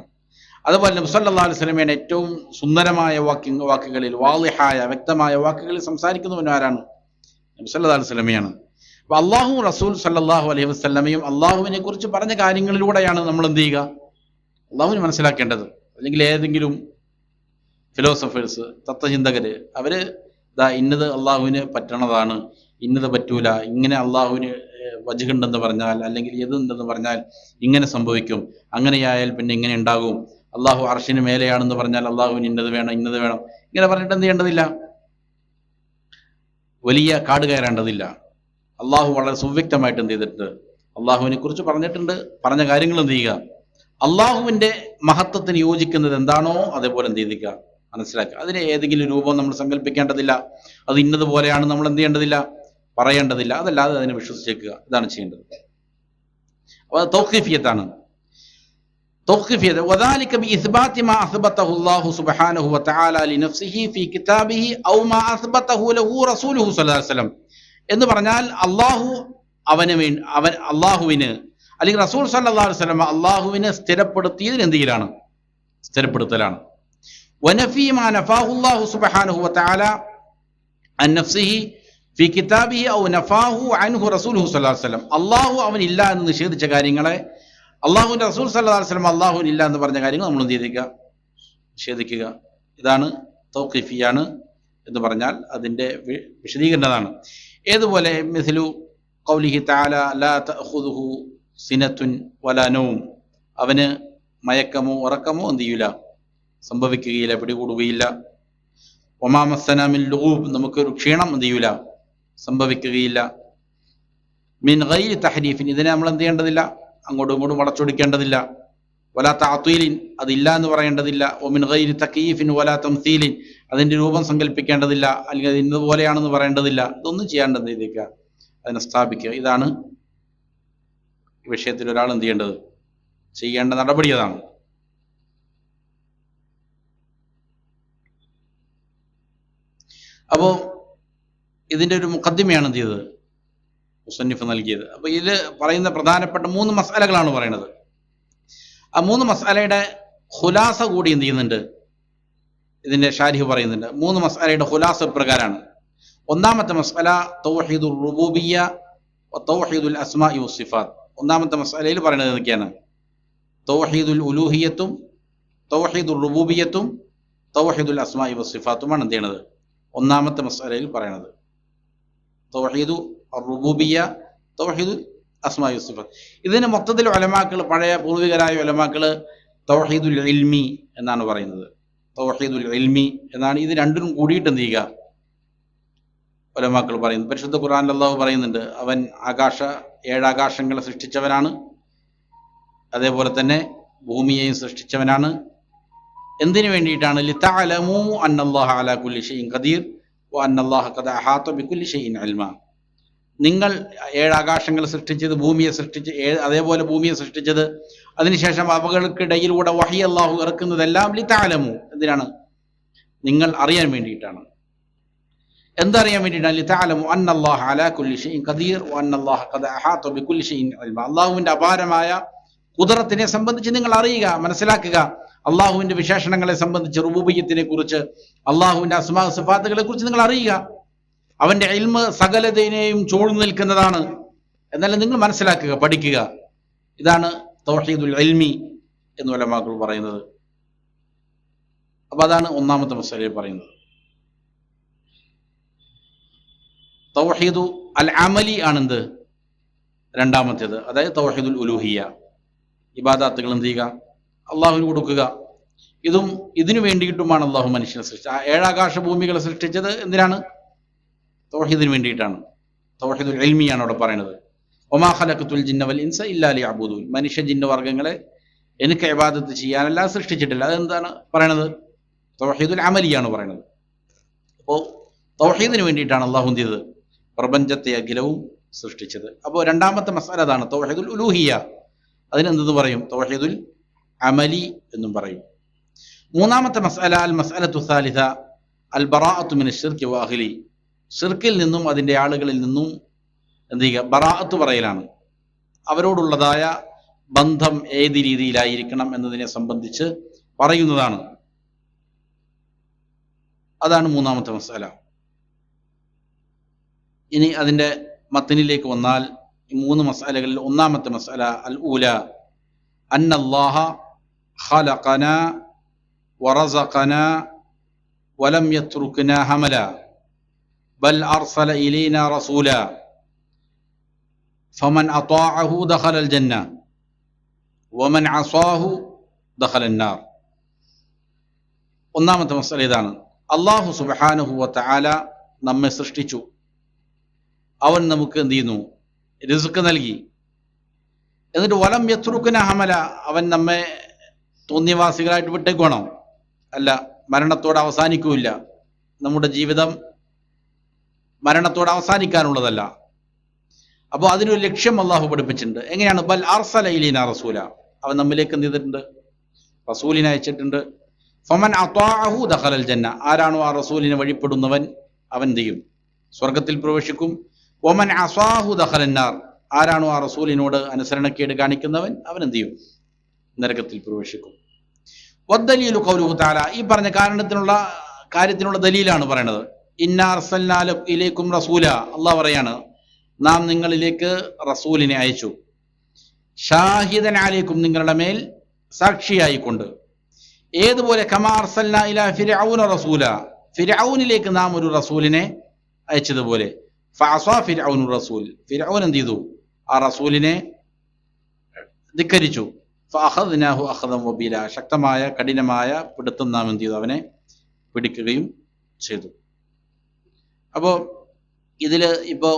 അതുപോലെ നബി സല്ലല്ലാഹു അലൈഹി വസല്ലമയുടെ ഏറ്റവും സുന്ദരമായ വാക്കുകളിൽ, വാളിഹായ വ്യക്തമായ വാക്കുകളിൽ സംസാരിക്കുന്നവൻ ആരാണ്? നബി സല്ലല്ലാഹു അലൈഹി വസല്ലമയാണ്. അപ്പോൾ അള്ളാഹു റസൂൽ സല്ലല്ലാഹു അലൈഹി വസല്ലമയും അള്ളാഹുവിനെ കുറിച്ച് പറഞ്ഞ കാര്യങ്ങളിലൂടെയാണ് നമ്മൾ എന്ത് ചെയ്യുക, അള്ളാഹുവിനെ മനസ്സിലാക്കേണ്ടത്. അല്ലെങ്കിൽ ഏതെങ്കിലും ഫിലോസഫേഴ്സ്, തത്വചിന്തകര്, അവര് ഇന്നത് അള്ളാഹുവിന് പറ്റണതാണ്, ഇന്നത് പറ്റൂല, ഇങ്ങനെ അള്ളാഹുവിന് വജ്ഹുണ്ടെന്ന് പറഞ്ഞാൽ, അല്ലെങ്കിൽ ഏതുണ്ടെന്ന് പറഞ്ഞാൽ ഇങ്ങനെ സംഭവിക്കും, അങ്ങനെയായാൽ പിന്നെ ഇങ്ങനെ ഉണ്ടാകും, അള്ളാഹു അർശിന് മേലെയാണെന്ന് പറഞ്ഞാൽ അള്ളാഹുവിന് ഇന്നത് വേണം, ഇന്നത് വേണം, ഇങ്ങനെ പറഞ്ഞിട്ട് എന്ത് ചെയ്യേണ്ടതില്ല, വലിയ കാട് കയറേണ്ടതില്ല. അള്ളാഹു വളരെ സുവ്യക്തമായിട്ട് എന്ത് ചെയ്തിട്ടുണ്ട്, അള്ളാഹുവിനെ കുറിച്ച് പറഞ്ഞിട്ടുണ്ട്. പറഞ്ഞ കാര്യങ്ങൾ എന്ത് ചെയ്യുക, അള്ളാഹുവിൻ്റെ മഹത്വത്തിന് യോജിക്കുന്നത് എന്താണോ അതേപോലെ എന്ത് ചെയ്തിരിക്കുക, മനസ്സിലാക്കുക. അതിന് ഏതെങ്കിലും രൂപം നമ്മൾ സങ്കല്പിക്കേണ്ടതില്ല. അത് ഇന്നതുപോലെയാണ് നമ്മൾ എന്ത് ചെയ്യേണ്ടതില്ല, പറയേണ്ടതില്ല. അതല്ലാതെ അതിനെ വിശ്വസിച്ചേക്കുക, ഇതാണ് ചെയ്യേണ്ടത്. അപ്പോൾ അത് തൗഖീഫിയ്യത്താണ്. തൗഖീഫിയ്യത്ത് വദാലിക ബിഇസ്ബാതി മാ അസ്ബതഹു അല്ലാഹു സുബ്ഹാനഹു വതആല ലിനഫ്സിഹി ഫീ കിതാബിഹി ഔ മാ അസ്ബതഹു ലഹു റസൂലുഹു സ്വല്ലല്ലാഹു അലൈഹി വസല്ലം. എന്ന് പറഞ്ഞാൽ അള്ളാഹുവിന് അല്ലെങ്കിൽ റസൂൽ സല്ലല്ലാഹു അലൈഹി വസല്ലം അള്ളാഹുവിനെ സ്ഥിരപ്പെടുത്തിയതിന് എന്തെങ്കിലാണ്, സ്ഥിരപ്പെടുത്തലാണ്. വനഫീ മാ നഫാഹു അല്ലാഹു സുബ്ഹാനഹു വതആല അൻ നഫ്സിഹി ഫീ കിതാബിഹി ഔ നഫാഹു അൻഹു റസൂലുഹു സ്വല്ലല്ലാഹു അലൈഹി വസല്ലം. അള്ളാഹു അവനില്ല എന്ന് നിഷേധിച്ച കാര്യങ്ങളെ അള്ളാഹുവിൻ്റെ റസൂൽ സല്ലല്ലാഹു അലൈഹി വസല്ലം അള്ളാഹുവിന് ഇല്ല എന്ന് പറഞ്ഞ കാര്യങ്ങൾ നമ്മൾ എന്ത് ചെയ്തിരിക്കുക, നിഷേധിക്കുക. ഇതാണ് തൗഖീഫിയാണ് എന്ന് പറഞ്ഞാൽ അതിൻ്റെ വിശദീകരണതാണ്. ഏതുപോലെ മിസ്ലു ഖൗലിഹി തആല ലാ തഅഖുദുഹു സിനത്തുൻ വലാ നൗം, അവന് മയക്കമോ ഉറക്കമോ എന്ത് ചെയ്യൂല, സംഭവിക്കുകയില്ല, പിടികൂടുകയില്ല. വമാ മസ്സനാ മിൻ ലുഗൂബ്, നമുക്കൊരു ക്ഷീണം എന്ത് ചെയ്യൂല, സംഭവിക്കുകയില്ല. മിൻ ഗൈരി തഹരീഫിൻ, ഇതിനെ നമ്മൾ എന്ത് ചെയ്യേണ്ടതില്ല, അങ്ങോട്ടും ഇങ്ങോട്ടും വളച്ചൊടിക്കേണ്ടതില്ല. വലാ തഅ്തീലിൻ, അതില്ല എന്ന് പറയേണ്ടതില്ല. വമിൻ ഗൈരി തക്യീഫിൻ വലാ തംസീലിൻ, അതിൻ്റെ രൂപം സങ്കല്പിക്കേണ്ടതില്ല, അല്ലെങ്കിൽ അത് ഇന്നതുപോലെയാണെന്ന് പറയേണ്ടതില്ല. ഇതൊന്നും ചെയ്യേണ്ടത് ഇതൊക്കെ അതിനെ സ്ഥാപിക്കുക. ഇതാണ് ഈ വിഷയത്തിൽ ഒരാൾ എന്ത് ചെയ്യേണ്ടത്, ചെയ്യേണ്ട നടപടി അതാണ്. അപ്പോൾ ഇതിൻ്റെ ഒരു മുഖദ്ദിമയാണ് എന്ത് ചെയ്തത്, മുസന്നിഫ് നൽകിയത്. അപ്പോൾ ഇതിൽ പറയുന്ന പ്രധാനപ്പെട്ട 3 മസ്അലകളാണ് പറയുന്നത്. ആ 3 മസ്അലയുടെ ഖുലാസ കൂടി എന്ത് ചെയ്യുന്നുണ്ട്, ഇതിൻ്റെ ഷാരിഹ് പറയുന്നുണ്ട്. 3 മസ്അലയുടെ ഖുലാസ പ്രകാരമാണ്. ഒന്നാമത്തെ മസ്അല തൗഹീദുർ റുബൂബിയ്യ വ തൗഹീദുൽ അസ്മാഇ വസ്സിഫാത്ത്. ഒന്നാമത്തെ മസ്അലയിൽ പറയുന്നത് എന്തൊക്കെയാണ്? തൗഹീദുൽ ഉലൂഹിയ്യത്തും തൗഹീദുർ റുബൂബിയ്യത്തും തൗഹീദുൽ അസ്മാഇ വസ്സിഫാത്തുമാണ് എന്ത് ചെയ്യണത്, ഒന്നാമത്തെ മസ്അലയിൽ പറയണത്. തൗഹീദു റുബൂബിയ്യ, തൗഹീദുൽ അസ്മാഇ വസ്സിഫാത്ത്. ഇതിന് മൊത്തത്തിൽ ഉലമാക്കൾ, പഴയ പൂർവികരായ ഉലമാക്കൾ തൗഹീദുൽ ഇൽമി എന്നാണ് പറയുന്നത്. തൗഹീദുൽ ഇൽമി എന്നാണ്. ഇത് രണ്ടിനും കൂടിയിട്ട് എന്ത് ചെയ്യുക ഉലമാക്കൾ പറയുന്നത്. പരിശുദ്ധ ഖുർആനിൽ അല്ലാഹു പറയുന്നുണ്ട്, അവൻ 7 ആകാശങ്ങളെ സൃഷ്ടിച്ചവനാണ്, അതേപോലെ തന്നെ ഭൂമിയെയും സൃഷ്ടിച്ചവനാണ്. എന്തിനു വേണ്ടിയിട്ടാണ്? ലിതഅലമു അന്നല്ലാഹ അലാ കുല്ലി ഷൈഇൻ ഖദീർ വ അന്നല്ലാഹ ഖദ അഹാത ബികുല്ലി ഷൈഇൻ ഇൽമ. നിങ്ങൾ 7 ആകാശങ്ങളെ സൃഷ്ടിച്ചത്, ഭൂമിയെ സൃഷ്ടിച്ച്, അതേപോലെ ഭൂമിയെ സൃഷ്ടിച്ചത്, അതിനുശേഷം അവകൾക്കിടയിലൂടെ വഹി അല്ലാഹു ഇറക്കുന്നതെല്ലാം ലിതഅലമു, എന്തിനാണ്? നിങ്ങൾ അറിയാൻ വേണ്ടിയിട്ടാണ്. എന്തറിയാൻ വേണ്ടിയിട്ടാണ്? ലിതഅലമു അന്നല്ലാഹ അലാ കുല്ലി ഷൈഇൻ ഖദീർ വ അന്നല്ലാഹ ഖദ അഹാത ബികുല്ലി ഷൈഇൻ ഇൽമ. അല്ലാഹുവിന്റെ അപാരമായ ഖുദ്റത്തിനെ സംബന്ധിച്ച് നിങ്ങൾ അറിയുക, മനസ്സിലാക്കുക. അള്ളാഹുവിന്റെ വിശേഷണങ്ങളെ സംബന്ധിച്ച്, റുബൂബിയ്യത്തിനെ കുറിച്ച്, അള്ളാഹുവിന്റെ അസ്മാ സിഫാത്തുകളെ കുറിച്ച് നിങ്ങൾ അറിയുക. അവന്റെ ഇൽമ് സകലതിനെയും ചൂഴ്ന്നു നിൽക്കുന്നതാണ് എന്നാലും നിങ്ങൾ മനസ്സിലാക്കുക, പഠിക്കുക. ഇതാണ് തൗഹീദുൽ ഇൽമി എന്ന് ഉലമാക്കൾ പറയുന്നത്. അപ്പൊ അതാണ് ഒന്നാമത്തെ മസലയിൽ പറയുന്നത്. തൗഹീദു അൽ അമലി ആണെന്ത്, രണ്ടാമത്തേത്. അതായത് തൗഹീദുൽ ഉലൂഹിയ്യ, ഇബാദാത്തുകൾ എന്ത് ചെയ്യുക, അള്ളാഹുവിന് കൊടുക്കുക. ഇതിനു വേണ്ടിയിട്ടുമാണ് അള്ളാഹു മനുഷ്യനെ സൃഷ്ടിച്ചത്. 7 ആകാശ ഭൂമികളെ സൃഷ്ടിച്ചത് എന്തിനാണ്? തൗഹീദിന് വേണ്ടിയിട്ടാണ്. തൗഹീദുൽ ഇൽമിയാണ് അവിടെ പറയുന്നത്. വമാ ഖലഖതുൽ ജിന്ന വൽ ഇൻസ ഇല്ലാ ലിയഅ്ബുദൂൻ. മനുഷ്യ ജിന്ന വർഗ്ഗങ്ങളെ എനിക്ക് ഇബാദത്ത് ചെയ്യാനല്ല സൃഷ്ടിച്ചിട്ടില്ല. അതെന്താണ് പറയണത്? തൗഹീദുൽ അമലിയാണ് പറയുന്നത്. അപ്പോൾ തൗഹീദിന് വേണ്ടിയിട്ടാണ് അള്ളാഹു എന്ത് ചെയ്തത്, പ്രപഞ്ചത്തെ അഖിലവും സൃഷ്ടിച്ചത്. അപ്പോൾ രണ്ടാമത്തെ മസ്അല അതാണ്, തൗഹീദുൽ ഉലൂഹിയ്യ. അതിനെന്തെന്ന് പറയും? തൗഹീദുൽ അമലി എന്നും പറയും. മൂന്നാമത്തെ മസ്അല അൽ മസ്അലത്തു സാലിസ അൽ ബറാഅത്തു മിനശ് ശിർകി വ അഹ്ലി. ശിർക്കിൽ നിന്നും അതിൻ്റെ ആളുകളിൽ നിന്നും എന്ത് ചെയ്യുക, ബറാഅത്ത് പറയലാണ്. അവരോടുള്ളതായ ബന്ധം ഏത് രീതിയിലായിരിക്കണം എന്നതിനെ സംബന്ധിച്ച് പറയുന്നതാണ്. അതാണ് മൂന്നാമത്തെ മസ്അല. ഇനി അതിൻ്റെ മത്തനിലേക്ക് വന്നാൽ ഈ 3 മസ്അലകളിൽ ഒന്നാമത്തെ മസ്അല അൽ ഊല അന്നല്ലാഹ ഖലഖനാ വറസഖനാ വലം യത്രുക്നാ ഹമല ബൽ അർസല ഇലൈനാ റസൂലാ ഫമൻ അതാഅഹു ദഖലൽ ജന്ന വമൻ അസാഹു ദഖലൻ നാർ. ഒന്നാമത്തെ മസ്അല ഇതാണ്. അല്ലാഹു സുബ്ഹാനഹു വ തആല നമ്മെ സൃഷ്ടിച്ചു. അവൻ നമുക്ക് എന്ത് ചെയ്യുന്നു, റിസ്ക് നൽകി. എന്നിട്ട് വലം യത്രുക്നാ ഹമല, അവൻ നമ്മെ തോന്നിയവാസികളായിട്ട് വിട്ടേക്കണോ? അല്ല, മരണത്തോടെ അവസാനിക്കൂല. നമ്മുടെ ജീവിതം മരണത്തോടെ അവസാനിക്കാനുള്ളതല്ല. അപ്പോൾ അതിനൊരു ലക്ഷ്യം അള്ളാഹു പഠിപ്പിച്ചിട്ടുണ്ട്. എങ്ങനെയാണ്? ബൽ അർസല ഇലൈനാ റസൂല, അവൻ നമ്മിലേക്ക് എന്ത് ചെയ്തിട്ടുണ്ട്, റസൂലിനെ അയച്ചിട്ടുണ്ട്. ഫമൻ അതാഅഹു ദഖലൽ ജന്ന, ആരാണോ ആ റസൂലിനെ വഴിപ്പെടുന്നവൻ അവൻ എന്ത് ചെയ്യും, സ്വർഗത്തിൽ പ്രവേശിക്കും. വമൻ അസാഹു ദഖലൻ നാർ, ആരാണോ ആ റസൂലിനോട് അനുസരണക്കേട് കാണിക്കുന്നവൻ അവൻ എന്ത് ചെയ്യും, നരകത്തിൽ പ്രവേശിക്കും. വദ്ദലീലു ഖൗലുഹു തആല, ഈ പറഞ്ഞ കാര്യത്തിനുള്ള ദലീലാണ് പറയണത്. ഇന്നാ അർസൽനാ ഇലൈക്കും റസൂല, അല്ലാഹു പറയാണ്, നാം നിങ്ങളിലേക്ക് റസൂലിനെ അയച്ചു. ഷാഹിദൻ അലൈക്കും, നിങ്ങളുടെ മേൽ സാക്ഷിയായിക്കൊണ്ട്. ഏതുപോലെ? കമാ അർസൽനാ ഇലാ ഫിർഔന റസൂല, ഫിർഔനിലേക്ക് നാം ഒരു റസൂലിനെ അയച്ചതുപോലെ. ഫഅസാ ഫിർഔനു റസൂൽ, ഫിർഔൻ എന്ത് ചെയ്തു, ആ റസൂലിനെ ധിക്കരിച്ചു. ഫഅഖദ്നാഹു അഖദൻ വബീല, ശക്തമായ കഠിനമായ പിടുത്തം നാം എന്ത് ചെയ്തു, അവനെ പിടിക്കുകയും ചെയ്തു. അപ്പോൾ ഇതില് ഇപ്പോ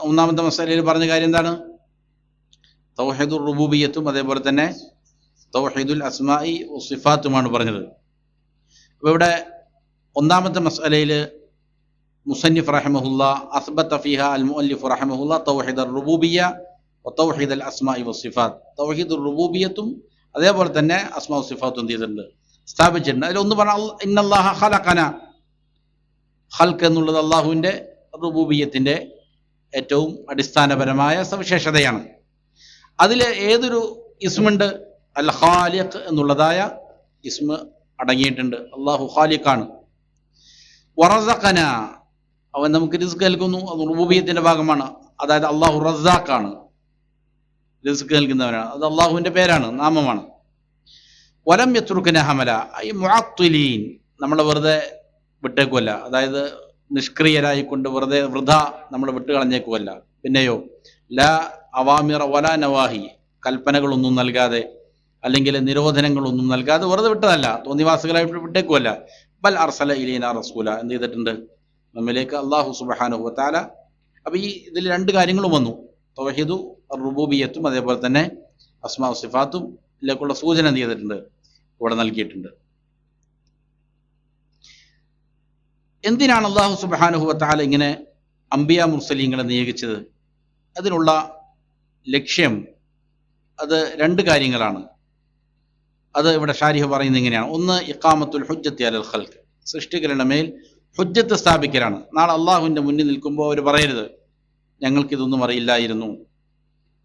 ഒന്നാമത്തെ മസലയിൽ പറഞ്ഞ കാര്യം എന്താണ്? തൗഹീദുർ റുബൂബിയ്യത്തും അതേപോലെ തന്നെ തൗഹീദുൽ അസ്മാഇ വസിഫാത്തുമാണ് പറഞ്ഞത്. അപ്പോൾ ഇവിടെ ഒന്നാമത്തെ മസ്അലയിൽ മുസന്നിഫ് റഹിമഹുല്ല അസ്ബത ഫിഹ അൽ മുഅല്ലിഫ് റഹിമഹുല്ല തൗഹീദ് റുബൂബിയ്യ വ തൗഹീദ് അൽ അസ്മാഇ വസ്സിഫാത്ത്. തൗഹീദ് റുബൂബിയ്യത്തും അതേപോലെ തന്നെ അസ്മാഉ സിഫാത്തും എന്ത് ചെയ്തിട്ടുണ്ട്, സ്ഥാപിച്ചിട്ടുണ്ട്. അതിലൊന്ന് പറഞ്ഞാൽ ഇന്നല്ലാഹ ഖലഖന, ഖൽഖ് എന്നുള്ളത് അള്ളാഹുവിൻ്റെ റുബൂബിയ്യത്തിൻ്റെ ഏറ്റവും അടിസ്ഥാനപരമായ സവിശേഷതയാണ്. അതിൽ ഏതൊരു ഇസ്മുണ്ട്, അൽ ഖാലിഖ് എന്നുള്ളതായ ഇസ്മ അടങ്ങിയിട്ടുണ്ട്. അള്ളാഹു ഖാലിഖാണ്. വറസഖന, അവൻ നമുക്ക് റിസ്ക് നൽകുന്നു, അത് റുബൂബിയ്യത്തിന്റെ ഭാഗമാണ്. അതായത് അള്ളാഹു റസാഖാണ്, റിസ്ക് നൽകുന്നവനാണ്. അത് അള്ളാഹുവിന്റെ പേരാണ്, നാമമാണ്. വലം യത്രുക്കന ഹമല, ഈ മുഅത്തിലീൻ, നമ്മളെ വെറുതെ വിട്ടേക്കുമല്ല, അതായത് നിഷ്ക്രിയരായിക്കൊണ്ട് വെറുതെ വൃഥ നമ്മൾ വിട്ടുകളഞ്ഞേക്കുമല്ല. പിന്നെയോ ലാ അവാമിറ വലാ നവാഹി, കൽപ്പനകളൊന്നും നൽകാതെ അല്ലെങ്കിൽ നിരോധനങ്ങളൊന്നും നൽകാതെ വെറുതെ വിട്ടതല്ല, തോന്നിവാസികളായിട്ട് വിട്ടേക്കുമല്ല. ബൽ അർസല ഇലൈനാ റസൂല, എന്ത് ചെയ്തിട്ടുണ്ട്, നമ്മിലേക്ക് അള്ളാഹു സുബ്ഹാനഹു വ തആല. അപ്പോൾ ഈ ഇതിൽ രണ്ട് കാര്യങ്ങളും വന്നു, തൗഹീദു റുബൂബിയ്യത്തും അതേപോലെ തന്നെ അസ്മാഉ സിഫാത്തും ഇതിലേക്കുള്ള സൂചന എന്ത് ചെയ്തിട്ടുണ്ട്, ഇവിടെ നൽകിയിട്ടുണ്ട്. എന്തിനാണ് അള്ളാഹു സുബ്ഹാനഹു വ തആല ഇങ്ങനെ അംബിയ മുർസലീങ്ങളെ നിയോഗിച്ചത്? അതിനുള്ള ലക്ഷ്യം അത് രണ്ട് കാര്യങ്ങളാണ്. അത് ഇവിടെ ഷാരിഹ് പറയുന്നത് ഇങ്ങനെയാണ്. ഒന്ന്, ഇഖാമത്തുൽ ഹുജ്ജത്തി അലൽ ഖൽഖ്, സൃഷ്ടികളുടെ മേൽ ഹുജ്ജത്ത് സ്ഥാപിക്കലാണ്. നാളെ അള്ളാഹുവിൻ്റെ മുന്നിൽ നിൽക്കുമ്പോൾ അവർ പറയരുത് ഞങ്ങൾക്കിതൊന്നും അറിയില്ലായിരുന്നു,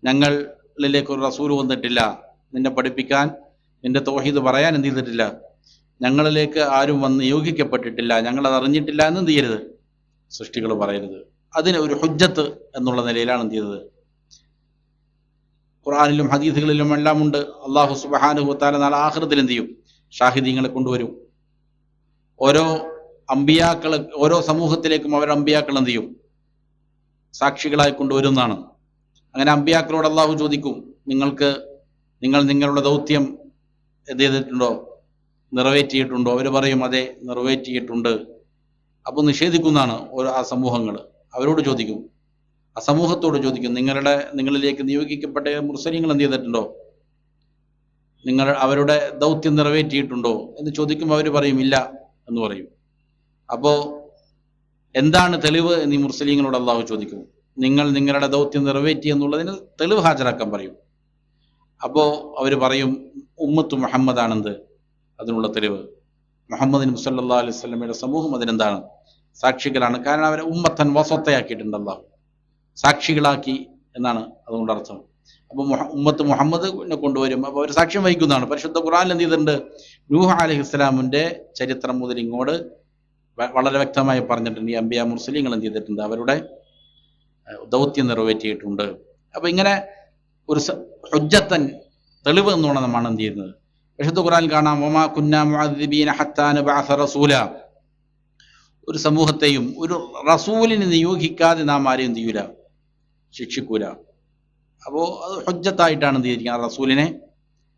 ഞങ്ങളിലേക്ക് ഒരു റസൂൽ വന്നിട്ടില്ല, നിന്നെ പഠിപ്പിക്കാൻ, നിന്റെ തൗഹീദ് പറയാൻ എന്ത് ചെയ്തിട്ടില്ല, ഞങ്ങളിലേക്ക് ആരും വന്ന് നിയോഗിക്കപ്പെട്ടിട്ടില്ല, ഞങ്ങളത് അറിഞ്ഞിട്ടില്ല എന്ന് എന്ത് ചെയ്യരുത്, സൃഷ്ടികൾ പറയരുത്. അതിന് ഒരു ഹുജ്ജത്ത് എന്നുള്ള നിലയിലാണ് എന്ത് ചെയ്തത്. ഖുർആനിലും ഹദീസുകളിലും എല്ലാം ഉണ്ട്, അള്ളാഹു സുബ്ഹാനഹു വ തആല നാളെ ആഖിറത്തിൽ എന്ത് ചെയ്യും, ഷാഹിദീങ്ങളെ കൊണ്ടുവരും. ഓരോ അമ്പിയാക്കൾ, ഓരോ സമൂഹത്തിലേക്കും അവർ അമ്പിയാക്കൾ എന്ത് ചെയ്യും, സാക്ഷികളായി കൊണ്ടുവരുന്നതാണ്. അങ്ങനെ അമ്പിയാക്കളോട് അള്ളാഹു ചോദിക്കും, നിങ്ങൾ നിങ്ങളുടെ ദൗത്യം എന്ത് ചെയ്തിട്ടുണ്ടോ, നിറവേറ്റിയിട്ടുണ്ടോ? അവർ പറയും അതെ നിറവേറ്റിയിട്ടുണ്ട്. അപ്പോൾ നിഷേധിക്കുന്നതാണ് ആ സമൂഹങ്ങൾ. അവരോട് ചോദിക്കും, ആ സമൂഹത്തോട് ചോദിക്കും, നിങ്ങളിലേക്ക് നിയോഗിക്കപ്പെട്ട മുർസലീങ്ങൾ എന്ത് ചെയ്തിട്ടുണ്ടോ, നിങ്ങൾ അവരുടെ ദൗത്യം നിറവേറ്റിയിട്ടുണ്ടോ എന്ന് ചോദിക്കുമ്പോൾ അവർ പറയും ഇല്ല എന്ന് പറയും. അപ്പോൾ എന്താണ് തെളിവ് എന്ന് ഈ മുർസലീങ്ങളോട് അള്ളാഹു ചോദിക്കും. നിങ്ങളുടെ ദൗത്യം നിറവേറ്റി എന്നുള്ളതിന് തെളിവ് ഹാജരാക്കാൻ പറയും. അപ്പോൾ അവർ പറയും ഉമ്മത്ത് മുഹമ്മദ് ആണെന്ത് അതിനുള്ള തെളിവ്. മുഹമ്മദ് സല്ലല്ലാഹു അലൈഹി വസല്ലമയുടെ സമൂഹം അതിനെന്താണ്, സാക്ഷികളാണ്. കാരണം അവരെ ഉമ്മത്തൻ വസത്തയാക്കിയിട്ടുണ്ട് അള്ളാഹു, സാക്ഷികളാക്കി എന്നാണ് അതുകൊണ്ട് അർത്ഥം. അപ്പോൾ ഉമ്മത്ത് മുഹമ്മദിനെ കൊണ്ടുവരും, അപ്പോൾ അവർ സാക്ഷ്യം വഹിക്കുന്നതാണ്. പരിശുദ്ധ ഖുർആനിൽ എന്ത് ചെയ്തിട്ടുണ്ട്, നൂഹ് അലൈഹിസ്സലാമിൻ്റെ ചരിത്രം മുതൽ ഇങ്ങോട്ട് വളരെ വ്യക്തമായി പറഞ്ഞിട്ടുണ്ട്. ഈ അംബിയ മുർസലീങ്ങൾ എന്ത് ചെയ്തിട്ടുണ്ട്, അവരുടെ ദൗത്യം നിറവേറ്റിയിട്ടുണ്ട്. അപ്പോൾ ഇങ്ങനെ ഒരു ഹുജ്ജത്തൻ, തെളിവ് എന്നോണം നമ്മൾ എന്ത് ചെയ്യുന്നത്. പരിശുദ്ധ ഖുർആനിൽ കാണാം, വമാ കുന്നാ മുഅദ്ദിബീന ഹത്താ നബഅസ റസൂല, ഒരു സമൂഹത്തെയും ഒരു റസൂലിനെ നിയോഗിക്കാതെ നാം ആരെയും എന്ത് ചെയ്യൂല, ശിക്ഷിക്കൂല. അപ്പോൾ അത് ഹുജ്ജത്തായിട്ടാണ് എന്ത് ചെയ്തിരിക്കുന്നത്, റസൂലിനെ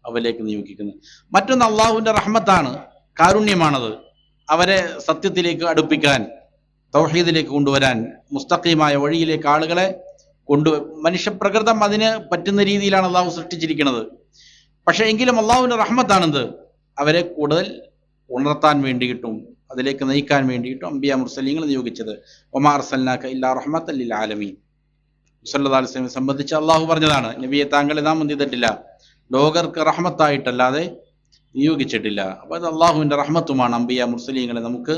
അവരിലേക്ക് നിയോഗിക്കുന്നത്. മറ്റൊന്ന് അള്ളാഹുവിൻ്റെ റഹ്മത്താണ്, കാരുണ്യമാണത്. അവരെ സത്യത്തിലേക്ക് അടുപ്പിക്കാൻ, തൗഹീദിലേക്ക് കൊണ്ടുവരാൻ, മുസ്തഖീമായ വഴിയിലേക്ക് ആളുകളെ മനുഷ്യപ്രകൃതം അതിന് പറ്റുന്ന രീതിയിലാണ് അള്ളാഹു സൃഷ്ടിച്ചിരിക്കുന്നത്. പക്ഷേ എങ്കിലും അള്ളാഹുവിൻ്റെ റഹ്മത്താണെന്ത്, അവരെ കൂടുതൽ ഉണർത്താൻ വേണ്ടിയിട്ടും അതിലേക്ക് നയിക്കാൻ വേണ്ടിയിട്ടും അംബിയ മുർസലീങ്ങൾ നിയോഗിച്ചത്. വമാ അർസൽനാക ഇല്ലാ റഹ്മത്തൻ ലിൽ ആലമീൻ, സല്ലല്ലാഹു അലൈഹി വസല്ലമയെ സംബന്ധിച്ച് അള്ളാഹു പറഞ്ഞതാണ്, നബിയെ താങ്കളെ നാം എന്ത് ചെയ്തിട്ടില്ല, ലോകർക്ക് റഹ്മത്തായിട്ടല്ലാതെ നിയോഗിച്ചിട്ടില്ല. അപ്പോൾ അത് അള്ളാഹുവിൻ്റെ റഹ്മത്തുമാണ് അംബിയ മുർസലീങ്ങളെ നമുക്ക്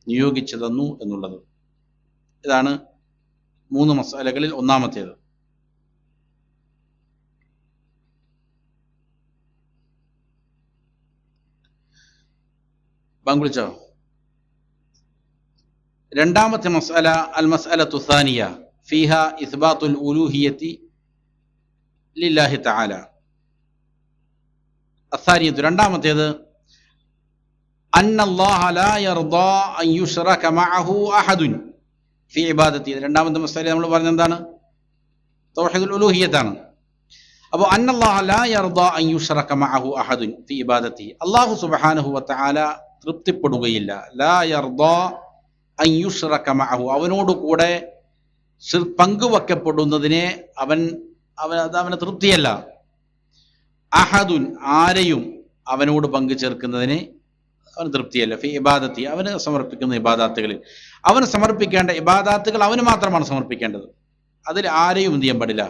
നിയോഗിച്ചു തന്നു എന്നുള്ളത്. ഇതാണ് 3 മസ്അലകളിൽ ഒന്നാമത്തേത്. ബാങ്കുളിച്ചോ? രണ്ടാമത്തെ മസ്അല അൽ മസ്അലത്തു സാനിയ ഫീഹ ഇസ്ബാത്തുൽ ഉലൂഹിയത്തി ലില്ലാഹി തആല. അസാനിയത്തു, രണ്ടാമത്തേത് അന്നല്ലാഹ ലാ യർദാ അൻ യുശ്റക മഅഹു അഹദുൻ ഫീ ഇബാദത്തി. രണ്ടാമത്തെ മസ്അല നമ്മൾ പറഞ്ഞത് എന്താണ്, തൗഹീദുൽ ഉലൂഹിയത്താണ്. അപ്പോൾ അന്നല്ലാഹ ലാ യർദാ അൻ യുശ്റക മഅഹു അഹദുൻ ഫീ ഇബാദത്തി, അല്ലാഹു സുബ്ഹാനഹു വ തആല തൃപ്തിപ്പെടുകയില്ല, ലാ യർദാ അൻ യുശ്റക മഅഹു, അവനോട് കൂടെ പങ്കുവെക്കപ്പെടുന്നതിനെ അവന് തൃപ്തിയല്ല. അഹദുൻ, ആരെയും അവനോട് പങ്കു ചേർക്കുന്നതിനെ അവന് തൃപ്തിയല്ല. ഫി ഇബാദത്തി, അവന് സമർപ്പിക്കുന്ന ഇബാദാത്തുകളിൽ, അവന് സമർപ്പിക്കേണ്ട ഇബാദാത്തുകൾ അവന് മാത്രമാണ് സമർപ്പിക്കേണ്ടത്. അതിൽ ആരെയും എന്ത് ചെയ്യാൻ പാടില്ല,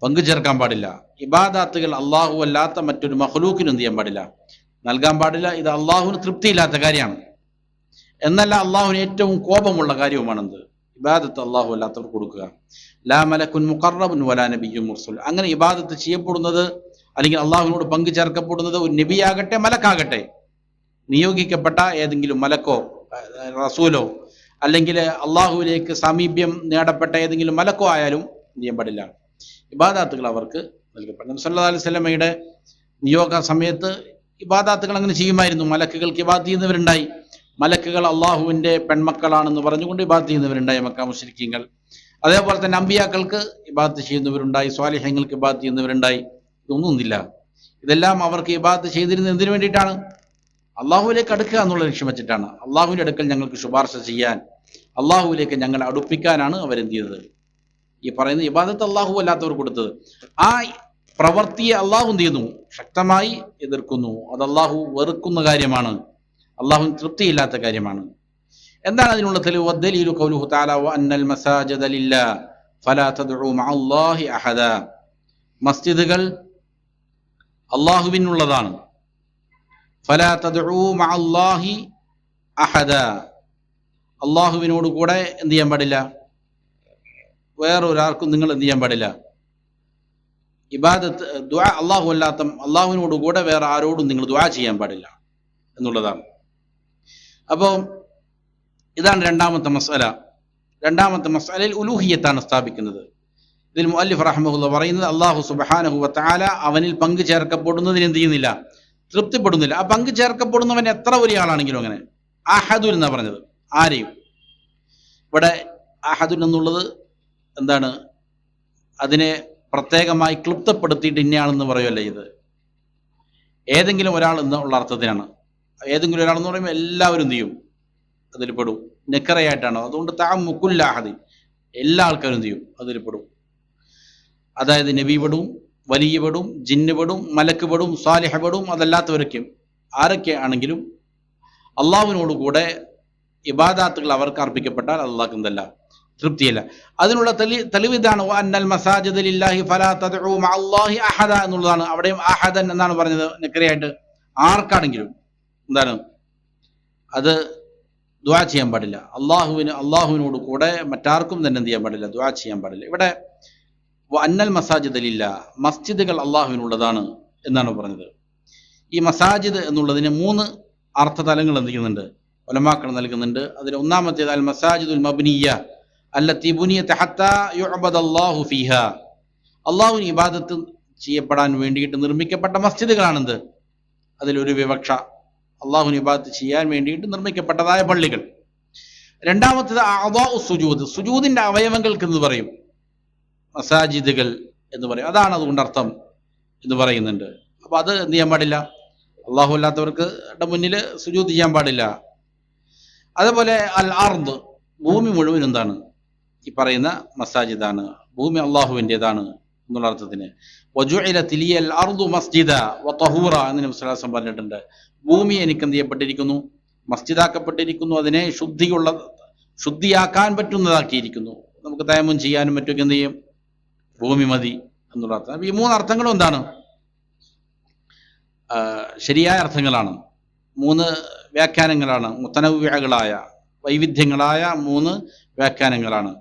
പങ്കു ചേർക്കാൻ പാടില്ല. ഇബാദാത്തുകൾ അള്ളാഹു അല്ലാത്ത മറ്റൊരു മഖ്ലൂക്കിനും എന്ത് ചെയ്യാൻ പാടില്ല, നൽകാൻ പാടില്ല. ഇത് അള്ളാഹുവിന് തൃപ്തിയില്ലാത്ത കാര്യമാണ്. എന്നല്ല, അള്ളാഹുവിന് ഏറ്റവും കോപമുള്ള കാര്യവുമാണെന്ത്, ഇബാദത്ത് അള്ളാഹു അല്ലാത്തവർ കൊടുക്കുക. ലാ മലക്കുൻ മുഖറബുൻ വലാ നബിയ്യുൻ മുർസൽ. അങ്ങനെ ഇബാദത്ത് ചെയ്യപ്പെടുന്നത് അല്ലെങ്കിൽ അള്ളാഹുവിനോട് പങ്കു ചേർക്കപ്പെടുന്നത് ഒരു നബിയാകട്ടെ മലക്കാകട്ടെ, നിയോഗിക്കപ്പെട്ട ഏതെങ്കിലും മലക്കോ റസൂലോ അല്ലെങ്കിൽ അള്ളാഹുവിലേക്ക് സാമീപ്യം നേടപ്പെട്ട ഏതെങ്കിലും മലക്കോ ആയാലും ചെയ്യാൻ പാടില്ല. ഇബാദാത്തുകൾ അവർക്ക് നൽകപ്പെട്ടു. നബി സല്ലല്ലാഹു അലൈഹി വസല്ലമയുടെ നിയോഗ സമയത്ത് ഇബാദാത്തുകൾ അങ്ങനെ ചെയ്യുമായിരുന്നു. മലക്കുകൾക്ക് ഇബാദത്ത് ചെയ്യുന്നവരുണ്ടായി. മലക്കുകൾ അള്ളാഹുവിൻ്റെ പെൺമക്കളാണെന്ന് പറഞ്ഞുകൊണ്ട് ഇബാദത്ത് ചെയ്യുന്നവരുണ്ടായി മക്ക മുശ്രിക്കീങ്ങൾ. അതേപോലെ തന്നെ അമ്പിയാക്കൾക്ക് ഇബാദത്ത് ചെയ്യുന്നവരുണ്ടായി, സ്വാലിഹ്യങ്ങൾക്ക് ഇബാദത്ത് ചെയ്യുന്നവരുണ്ടായി. ഇതൊന്നുമില്ല. ഇതെല്ലാം അവർക്ക് ഇബാദത്ത് ചെയ്തിരുന്നത് എന്തിനു വേണ്ടിയിട്ടാണ്? അള്ളാഹുവിലേക്ക് അടുക്കുക എന്നുള്ള ലക്ഷ്യം വെച്ചിട്ടാണ്. അള്ളാഹുവിൻ്റെ അടുക്കൽ ഞങ്ങൾക്ക് ശുപാർശ ചെയ്യാൻ, അള്ളാഹുവിലേക്ക് ഞങ്ങളെ അടുപ്പിക്കാനാണ് അവരെന്ത് ചെയ്തത്. ഈ പറയുന്ന ഇബാദത്ത് അള്ളാഹു അല്ലാത്തവർ കൊടുത്തത്. ആ പ്രവൃത്തിയെ അള്ളാഹു എന്ത് ചെയ്യുന്നു, ശക്തമായി എതിർക്കുന്നു. അത് അള്ളാഹു വെറുക്കുന്ന കാര്യമാണ്, അള്ളാഹുവിന് തൃപ്തിയില്ലാത്ത കാര്യമാണ്. എന്താണ് അതിനുള്ള തെളിവ്? വദ്ദലീലു ഖൗലുഹു തആല വഅന്നൽ മസാജിദ ലില്ലാഹ് ഫലാ തദ്ഉ മഅല്ലാഹി അഹദ. മസ്ജിദുകൾ അള്ളാഹുവിനുള്ളതാണ്. ഫലാ തദ്ഉ മഅല്ലാഹി അഹദ. അള്ളാഹുവിനോട് കൂടെ എന്ത് ചെയ്യാൻ പാടില്ല, വേറൊരാൾക്കും നിങ്ങൾ എന്ത് ചെയ്യാൻ പാടില്ല, ഇബാദത്ത് ദുആ അള്ളാഹു അല്ലാത്ത അള്ളാഹുവിനോട് കൂടെ വേറെ ആരോടും നിങ്ങൾ ദുആ ചെയ്യാൻ പാടില്ല എന്നുള്ളതാണ്. അപ്പോൾ ഇതാണ് രണ്ടാമത്തെ മസ്അല. രണ്ടാമത്തെ മസ്അലയിൽ ഉലൂഹിയത്താണ് സ്ഥാപിക്കുന്നത്. ഇതിൽ മുഅല്ലിഫ് റഹ്മഹുല്ലാഹ് പറയുന്നത് അല്ലാഹു സുബ്ഹാനഹു വ തആല അവനിൽ പങ്കു ചേർക്കപ്പെടുന്നതിന് എന്ത് ചെയ്യുന്നില്ല, തൃപ്തിപ്പെടുന്നില്ല. ആ പങ്കു ചേർക്കപ്പെടുന്നവൻ എത്ര വലിയ ആളാണെങ്കിലും അങ്ങനെ. അഹദുൻ എന്നാ പറഞ്ഞത്, ആരെയും. ഇവിടെ അഹദുൻ എന്നുള്ളത് എന്താണ്, അതിനെ പ്രത്യേകമായി ക്ലിപ്തപ്പെടുത്തിയിട്ട് ഇന്നയാളെന്ന് പറയുമല്ലേ ഇത്. ഏതെങ്കിലും ഒരാൾ എന്നുള്ള അർത്ഥത്തിനാണ്. ഏതെങ്കിലും ഒരാളെന്ന് പറയുമ്പോൾ എല്ലാവരും എന്ത് ചെയ്യും, അതിൽ പെടും. നെക്കറയായിട്ടാണ്. അതുകൊണ്ട് തഅമ്മുകുല്ലാഹദിൻ, എല്ലാ ആൾക്കാരും എന്ത് ചെയ്യും, അതിൽ പെടും. അതായത് നബി പെടും, വലിയ പെടും, ജിന്ന് പെടും, മലക്ക് പെടും, സാലിഹ് പെടും. അതല്ലാത്തവരൊക്കെയും ആരൊക്കെ ആണെങ്കിലും അള്ളാഹുവിനോട് കൂടെ ഇബാദാത്തുകൾ അവർക്ക് അർപ്പിക്കപ്പെട്ടാൽ അള്ളാഹ്ക്ക് എന്തല്ല, തൃപ്തിയല്ല. അതിനുള്ള തെളിവ് ഇതാണ്, വഅന്നൽ മസാജിദ ലില്ലാഹി ഫലാ തദ്ഉ മഅല്ലാഹി അഹദ എന്നുള്ളതാണ്. അവിടെയും അഹദൻ എന്നാണ് പറഞ്ഞത് നെക്കറയായിട്ട്. ആർക്കാണെങ്കിലും എന്താണ്, അത് ദുആ ചെയ്യാൻ പാടില്ല. അള്ളാഹുവിനോട് കൂടെ മറ്റാർക്കും തന്നെ എന്ത് ചെയ്യാൻ പാടില്ല, ദുആ ചെയ്യാൻ പാടില്ല. ഇവിടെ വഅന്നൽ മസാജിദ ലില്ലാഹ്, മസ്ജിദുകൾ അള്ളാഹുവിനുള്ളതാണ് എന്നാണ് പറഞ്ഞത്. ഈ മസാജിദ് എന്നുള്ളതിന് 3 അർത്ഥതലങ്ങൾ എന്ത് ചെയ്യുന്നുണ്ട്, ഉലമാക്കൾ നൽകുന്നുണ്ട്. അതിൽ ഒന്നാമത്തേത് അൽ മസാജിദുൽ മബ്നിയ്യ അല്ലത്തി ബുനിയത് ഹത്താ യുഅബദല്ലാഹു ഫീഹാ. അള്ളാഹുവിന് ഇബാദത്ത് ചെയ്യപ്പെടാൻ വേണ്ടിയിട്ട് നിർമ്മിക്കപ്പെട്ട മസ്ജിദുകളാണെന്ത്, അതിലൊരു വിവക്ഷ അള്ളാഹുവിന് ഇബാദത്ത് ചെയ്യാൻ വേണ്ടിയിട്ട് നിർമ്മിക്കപ്പെട്ടതായ പള്ളികൾ. രണ്ടാമത്തേത് അഅ്ദാഉ സുജൂദ്, സുജൂദിന്റെ അവയവങ്ങൾക്ക് എന്ന് പറയും മസാജിദുകൾ എന്ന് പറയും. അതാണ് അതുകൊണ്ട് അർത്ഥം എന്ന് പറയുന്നുണ്ട്. അപ്പൊ അത് എന്ത് ചെയ്യാൻ പാടില്ല, അള്ളാഹു അല്ലാത്തവർക്ക് മുന്നിൽ സുജൂദ് ചെയ്യാൻ പാടില്ല. അതേപോലെ അൽ അർദ്, ഭൂമി മുഴുവൻ എന്താണ്, ഈ പറയുന്ന മസാജിദാണ്. ഭൂമി അള്ളാഹുവിൻ്റെതാണ് എന്നുള്ള അർത്ഥത്തിന്. വജുഇലത് ലിയൽ അർദു മസ്ജിദ വതഹൂറ എന്ന് നബി സ്വല്ലല്ലാഹു അലൈഹി വസല്ലം പറഞ്ഞിട്ടുണ്ട്. ഭൂമി എനിക്ക് എന്ത് ചെയ്യപ്പെട്ടിരിക്കുന്നു, മസ്ജിദാക്കപ്പെട്ടിരിക്കുന്നു. അതിനെ ശുദ്ധിയാക്കാൻ പറ്റുന്നതാക്കിയിരിക്കുന്നു. നമുക്ക് തയമ്മും ചെയ്യാനും മറ്റൊക്കെ എന്ത് ചെയ്യും, ഭൂമി മതി എന്നുള്ള അർത്ഥം. ഈ 3 അർത്ഥങ്ങളും എന്താണ്, ശരിയായ അർത്ഥങ്ങളാണ്. 3 വ്യാഖ്യാനങ്ങളാണ്, മുത്തനവ്വിഅകളായ വൈവിധ്യങ്ങളായ 3 വ്യാഖ്യാനങ്ങളാണ്.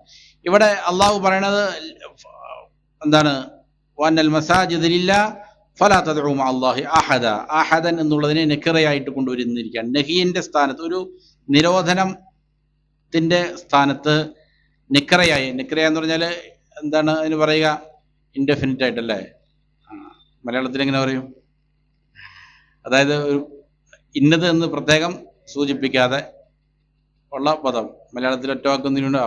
ഇവിടെ അള്ളാഹു പറയണത് എന്താണ്, വഅന്നൽ മസാജിദ ലില്ലാഹ് ഫലാ തദ്ഉ മഅല്ലാഹി അഹദ. അഹദൻ എന്നുള്ളതിനെ നെക്കിറയായിട്ട് കൊണ്ടുവരുന്നിരിക്കുകയാണ്. നഹിയിന്റെ സ്ഥാനത്ത്, ഒരു നിരോധനത്തിന്റെ സ്ഥാനത്ത് നിക്കറയായി. നിക്കറ എന്ന് പറഞ്ഞാൽ എന്താണ് അതിന് പറയുക, ഇൻഡെഫിനിറ്റ് ആയിട്ടല്ലേ. മലയാളത്തിൽ എങ്ങനെ പറയും, അതായത് ഒരു ഇന്നത് എന്ന് പ്രത്യേകം സൂചിപ്പിക്കാതെ ഉള്ള പദം. മലയാളത്തിൽ ഒറ്റ വാക്കൊന്നിനുണ്ടോ,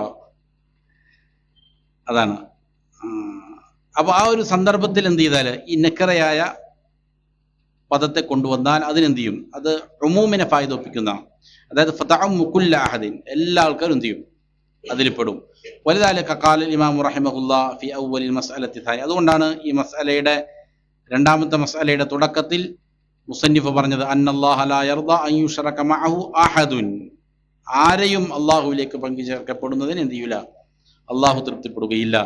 അതാണ്. അപ്പൊ ആ ഒരു സന്ദർഭത്തിൽ എന്ത് ചെയ്താൽ, ഈ നെക്കറയായ പദത്തെ കൊണ്ടുവന്നാൽ അതിനെന്ത് ചെയ്യും, അത് ഉമൂമിനെ ഫായിദൊപ്പിക്കുന്ന, അതായത് ഫതഅമ്മു കുല്ല അഹദിൻ, എല്ലാ ആൾക്കാരും എന്ത് ചെയ്യും, അതിൽ പെടും. വലുതാലിക ഖാല ഇമാം റഹിമഹുല്ലാഹ് ഫി അവ്വലിൽ മസ്അലത്തി താനി. അതുകൊണ്ടാണ് ഈ മസ്അലയുടെ രണ്ടാമത്തെ മസ്അലയുടെ തുടക്കത്തിൽ മുസന്നിഫ് പറഞ്ഞത് അന്നല്ലാഹ ലാ യർദ അൻ യുശ്റക മഅഹു അഹദുൻ, ആരെയും അള്ളാഹുവിലേക്ക് പങ്കുചേർക്കപ്പെടുന്നതിന് എന്ത് ചെയ്യൂല, അള്ളാഹു തൃപ്തിപ്പെടുകയില്ല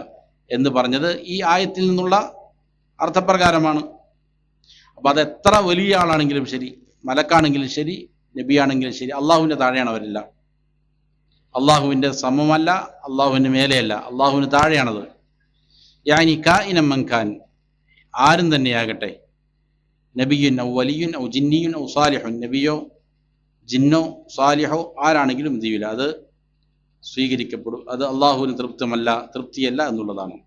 എന്ന് പറഞ്ഞത് ഈ ആയത്തിൽ നിന്നുള്ള അർത്ഥപ്രകാരമാണ്. അപ്പം അത് എത്ര വലിയ ആളാണെങ്കിലും ശരി, മലക്കാണെങ്കിലും ശരി, നബിയാണെങ്കിലും ശരി, അള്ളാഹുവിൻ്റെ താഴെയാണ് അവരെല്ലാം. അള്ളാഹുവിൻ്റെ സമമല്ല, അള്ളാഹുവിൻ്റെ മേലെയല്ല, അള്ളാഹുവിന് താഴെയാണത്. യാനി കാഇനം മൻ കാൻ, ആരും തന്നെയാകട്ടെ, നബിയുൻ ഔ വലിയുൻ ഔ ജിന്നിയുൻ ഔ സാലിഹുൻ, നബിയോ ജിന്നോ സാലിഹോ ആരാണെങ്കിലും എന്ത് ചെയ്യില്ല, അത് സ്വീകരിക്കപ്പെടും. അത് അള്ളാഹുവിന് തൃപ്തിയല്ല എന്നുള്ളതാണ്.